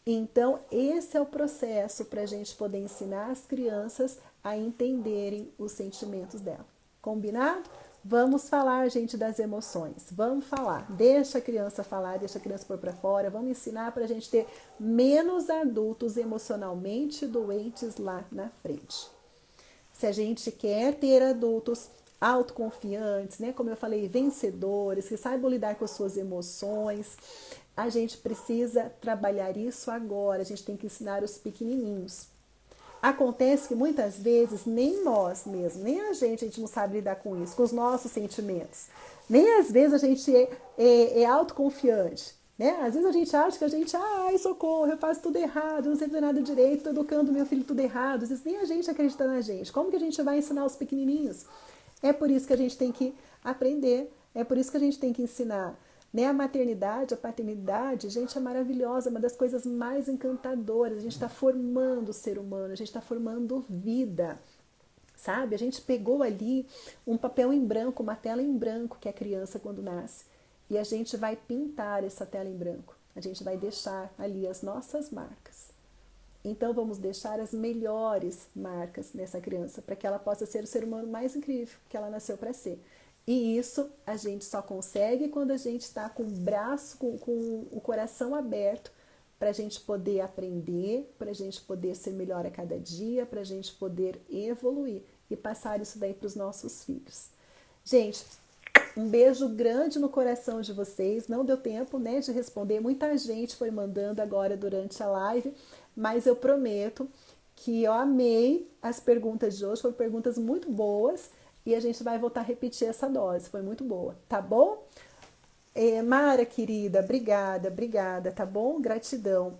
Então, esse é o processo para a gente poder ensinar as crianças a entenderem os sentimentos dela. Combinado? Vamos falar, gente, das emoções. Vamos falar. Deixa a criança falar, deixa a criança pôr para fora. Vamos ensinar para a gente ter menos adultos emocionalmente doentes lá na frente. Se a gente quer ter adultos autoconfiantes, né? Como eu falei, vencedores, que saibam lidar com as suas emoções, a gente precisa trabalhar isso agora. A gente tem que ensinar os pequenininhos. Acontece que muitas vezes nem nós mesmos, nem a gente não sabe lidar com isso, com os nossos sentimentos. Nem às vezes a gente é autoconfiante, né? Às vezes a gente acha que a gente, ai, socorro, eu faço tudo errado, não sei fazer nada direito, estou educando meu filho tudo errado. Às vezes nem a gente acredita na gente. Como que a gente vai ensinar os pequenininhos? É por isso que a gente tem que aprender, é por isso que a gente tem que ensinar. Né? A maternidade, a paternidade, gente, é maravilhosa, é uma das coisas mais encantadoras. A gente está formando o ser humano, a gente está formando vida, sabe? A gente pegou ali um papel em branco, uma tela em branco, que é a criança quando nasce, e a gente vai pintar essa tela em branco. A gente vai deixar ali as nossas marcas. Então, vamos deixar as melhores marcas nessa criança, para que ela possa ser o ser humano mais incrível que ela nasceu para ser. E isso a gente só consegue quando a gente está com o braço, com o coração aberto, para a gente poder aprender, para a gente poder ser melhor a cada dia, para a gente poder evoluir e passar isso daí para os nossos filhos. Gente, um beijo grande no coração de vocês. Não deu tempo, né, de responder. Muita gente foi mandando agora durante a live, mas eu prometo que eu amei as perguntas de hoje. Foram perguntas muito boas. E a gente vai voltar a repetir essa dose, foi muito boa, tá bom? Mara, querida, obrigada, tá bom? Gratidão.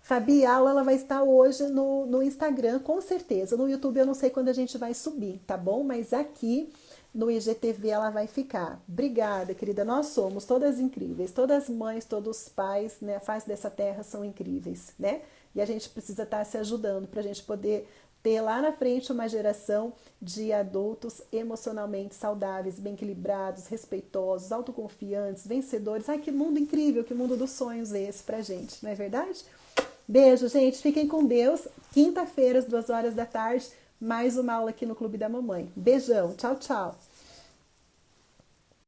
Fabi, a aula ela vai estar hoje no Instagram, com certeza. No YouTube eu não sei quando a gente vai subir, tá bom? Mas aqui no IGTV ela vai ficar. Obrigada, querida. Nós somos todas incríveis, todas as mães, todos os pais, né? A face dessa terra são incríveis, né? E a gente precisa estar se ajudando para a gente poder ter lá na frente uma geração de adultos emocionalmente saudáveis, bem equilibrados, respeitosos, autoconfiantes, vencedores. Ai, que mundo incrível, que mundo dos sonhos é esse pra gente, não é verdade? Beijo, gente. Fiquem com Deus. Quinta-feira, às 2 horas da tarde, mais uma aula aqui no Clube da Mamãe. Beijão. Tchau, tchau.